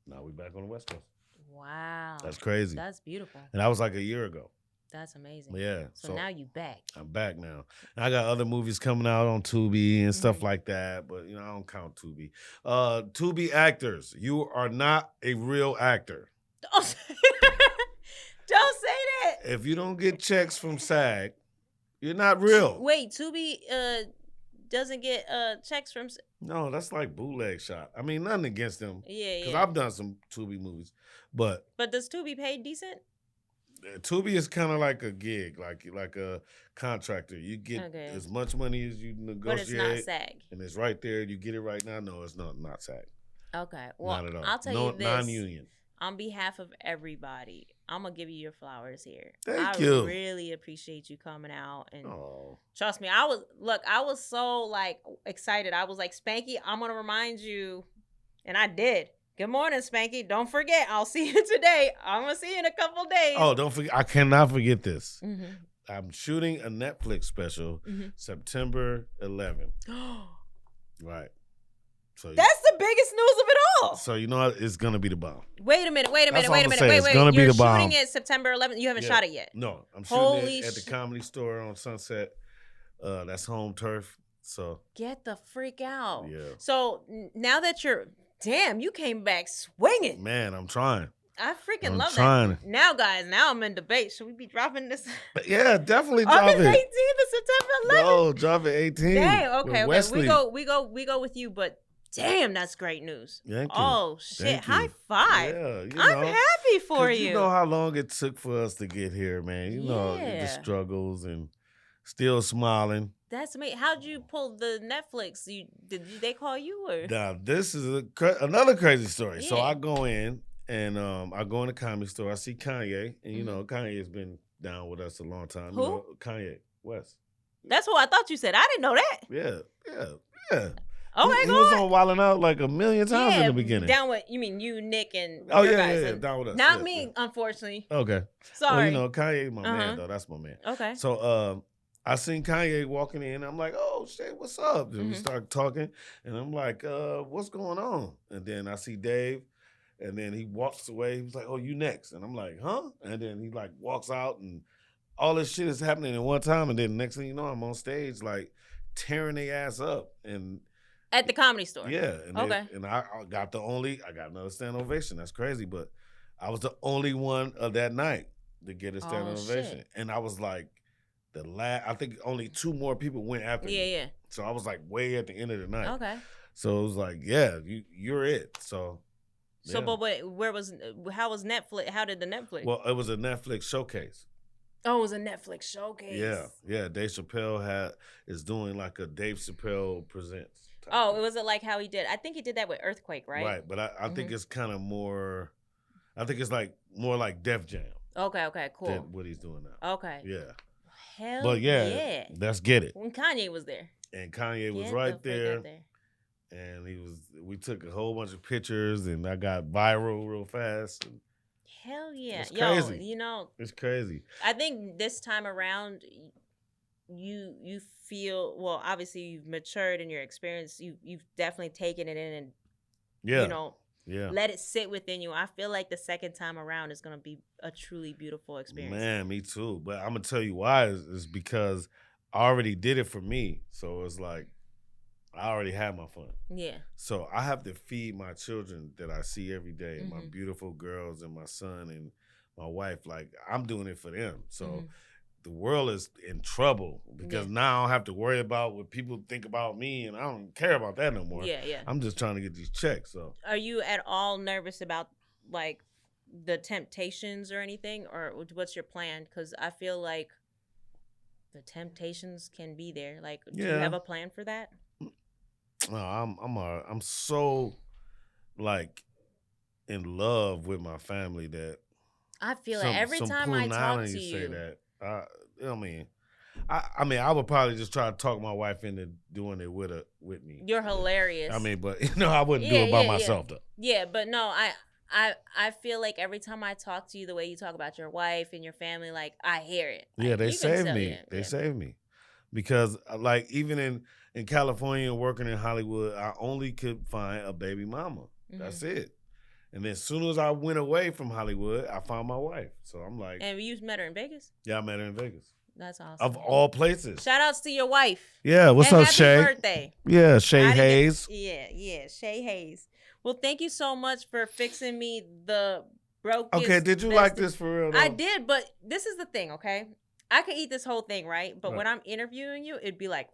now we back on the West Coast.
Wow,
that's crazy.
That's beautiful.
And that was like a year ago.
That's amazing.
Yeah.
So now you back.
I'm back now. And I got other movies coming out on Tubi and stuff like that, but I don't count Tubi. Tubi actors, you are not a real actor.
Don't say that.
If you don't get checks from SAG, you're not real.
Wait, Tubi doesn't get checks from.
No, that's like bootleg shot. I mean, nothing against them.
Yeah.
Because I've done some Tubi movies, but
does Tubi pay decent?
Tubi is kind of like a gig, like a contractor. You get as much money as you negotiate.
But it's not SAG.
And it's right there. You get it right now. No, it's not SAG.
Okay. Well, not at all. I'll tell you this. Non-union. On behalf of everybody, I'm going to give you your flowers here.
Thank you.
I really appreciate you coming out. And trust me, I was so excited. I was like, "Spanky, I'm going to remind you." And I did. "Good morning, Spanky. Don't forget, I'll see you today. I'm going to see you in a couple days."
Oh, don't forget. I cannot forget this. I'm shooting a Netflix special September 11th. Right. So
that's the biggest news of it all.
So you know what? It's going to be the bomb.
Wait a minute. Wait.
It's going to be the bomb.
You're shooting it September 11th. You haven't shot it yet?
No. I'm shooting it at the Comedy Store on Sunset. That's home turf. So
get the freak out.
Yeah.
So now that you came back swinging.
Man, I'm trying.
I freaking love that. Now, guys, I'm in debate. Should we be dropping this?
Yeah, definitely drop it.
August 18th to September 11th.
No, drop it 18th.
Dang, okay. We go with you, but damn, that's great news.
Thank you.
Oh shit! High five.
Yeah,
I'm happy for you.
You know how long it took for us to get here, man. You know the struggles and Still smiling.
That's me. How'd you pull the Netflix? Did they call you or?
Now, this is another crazy story. So
Yeah.
I go in and I go in the comedy store. I see Kanye, and you know Kanye has been down with us a long time.
Who?
You know, Kanye West.
That's what I thought you said. I didn't know that.
Yeah.
Okay,
he was on Wildin' Out like a million times in the beginning.
Down with you mean you, Nick, and
oh
your
yeah,
guys.
down with us.
Not me, unfortunately.
Okay.
Sorry.
Well, you know Kanye, my man though. That's my man.
Okay.
So I seen Kanye walking in. I'm like, oh shit, what's up? And we start talking, and I'm like, what's going on? And then I see Dave, and then he walks away. He was like, oh, you next? And I'm like, huh? And then he like walks out, and all this shit is happening at one time. And then next thing you know, I'm on stage like tearing their ass up and.
At the Comedy Store.
Yeah. And
okay.
I got another standing ovation. That's crazy, but I was the only one of that night to get a standing ovation,
shit.
and I was like. I think only 2 more people went after me.
Yeah.
So I was like way at the end of the night.
Okay.
So it was like, yeah, you're it. So.
So, but how was Netflix? How did the Netflix?
Well, it was a Netflix showcase.
Oh, it was a Netflix showcase.
Yeah. Dave Chappelle is doing like a Dave Chappelle Presents.
Oh, it was like how he did. I think he did that with Earthquake, right?
Right, but I think it's kind of more. I think it's like more like Def Jam.
Okay, cool.
Than what he's doing now.
Okay.
Yeah.
Hell
but yeah, let's get it.
When Kanye was there.
And Kanye was right there. And we took a whole bunch of pictures, and I got viral real fast. And
hell yeah.
It's crazy.
Yo, you know.
It's crazy.
I think this time around, you feel, well, obviously you've matured in your experience. You've definitely taken it in and, you know, let it sit within you. I feel like the second time around is going to be a truly beautiful experience.
Man, me too. But I'm going to tell you why is because I already did it for me. So it's like, I already had my fun. Yeah. So I have to feed my children that I see every day, my beautiful girls and my son and my wife. Like, I'm doing it for them. So the world is in trouble because now I don't have to worry about what people think about me, and I don't care about that no more. Yeah. I'm just trying to get these checks. So,
are you at all nervous about like the temptations or anything, or what's your plan? Because I feel like the temptations can be there. Like, do you have a plan for that?
No, I'm so like in love with my family that
I feel it every time I talk to you.
Say that. I mean, I would probably just try to talk my wife into doing it with me.
You're hilarious.
I mean, but I wouldn't do it by myself though.
Yeah, but no, I feel like every time I talk to you, the way you talk about your wife and your family, like I hear it. Like,
yeah, they saved me. They saved me because like even in California working in Hollywood, I only could find a baby mama. That's it. And then as soon as I went away from Hollywood, I found my wife. So I'm like...
And you met her in Vegas?
Yeah, I met her in Vegas.
That's awesome.
Of all places.
Shout outs to your wife.
Yeah, what's up, Shay?
Happy birthday.
Yeah, Shay Hayes.
Yeah, Shay Hayes. Well, thank you so much for fixing me the brokest...
Okay, did you like this for real, though?
I did, but this is the thing, okay? I could eat this whole thing, right? But when I'm interviewing you, it'd be like...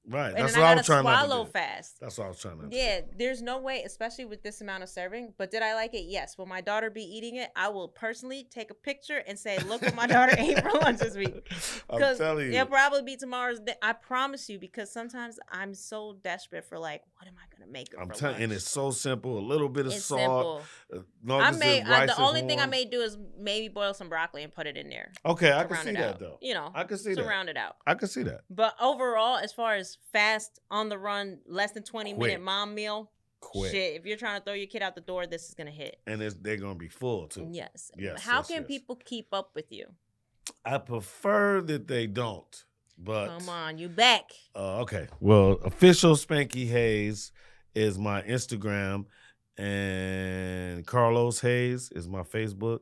Right.
That's what I was trying to swallow fast.
That's what I was trying to do.
Yeah, there's no way, especially with this amount of serving. But did I like it? Yes. Will my daughter be eating it? I will personally take a picture and say, look what my daughter ate for lunch this week.
I'm telling you.
It'll probably be tomorrow's day. I promise you, because sometimes I'm so desperate for like, what am I going to make her for lunch?
And it's so simple. A little bit of salt.
The only thing I may do is maybe boil some broccoli and put it in there.
Okay, I can see that though.
You know,
I can see that.
To round it out.
I can see that.
But overall, as far as fast, on the run, less than 20-minute mom meal, shit, if you're trying to throw your kid out the door, this is going to hit.
And they're going to be full too.
Yes. How can people keep up with you?
I prefer that they don't. But
come on, you back.
Okay. Well, official Spankey Hayes is my Instagram, and Carlos Hayes is my Facebook.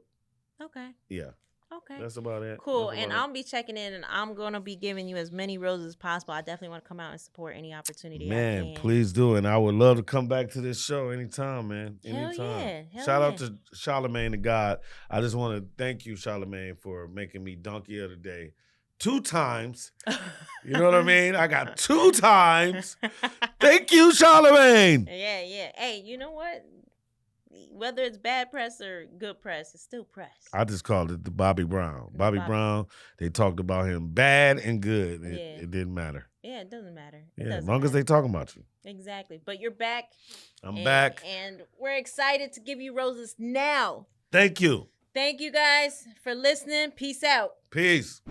Okay.
Yeah.
Okay.
That's about it.
Cool. And I'll be checking in, and I'm going to be giving you as many roses as possible. I definitely want to come out and support any opportunity I can.
Please do. And I would love to come back to this show anytime, man. Anytime.
Hell yeah.
Shout out to Charlamagne the God. I just want to thank you, Charlamagne, for making me Donkey of the Day 2 times. You know what I mean? I got 2 times. Thank you, Charlamagne.
Yeah. Hey, you know what? whether it's bad press or good press, it's still press.
I just called it the Bobby Brown. Bobby Brown, they talked about him bad and good. It didn't matter.
Yeah, it doesn't matter.
As long as they talking about you.
Exactly. But you're back.
I'm back.
And we're excited to give you roses now.
Thank you.
Thank you guys for listening. Peace out.
Peace.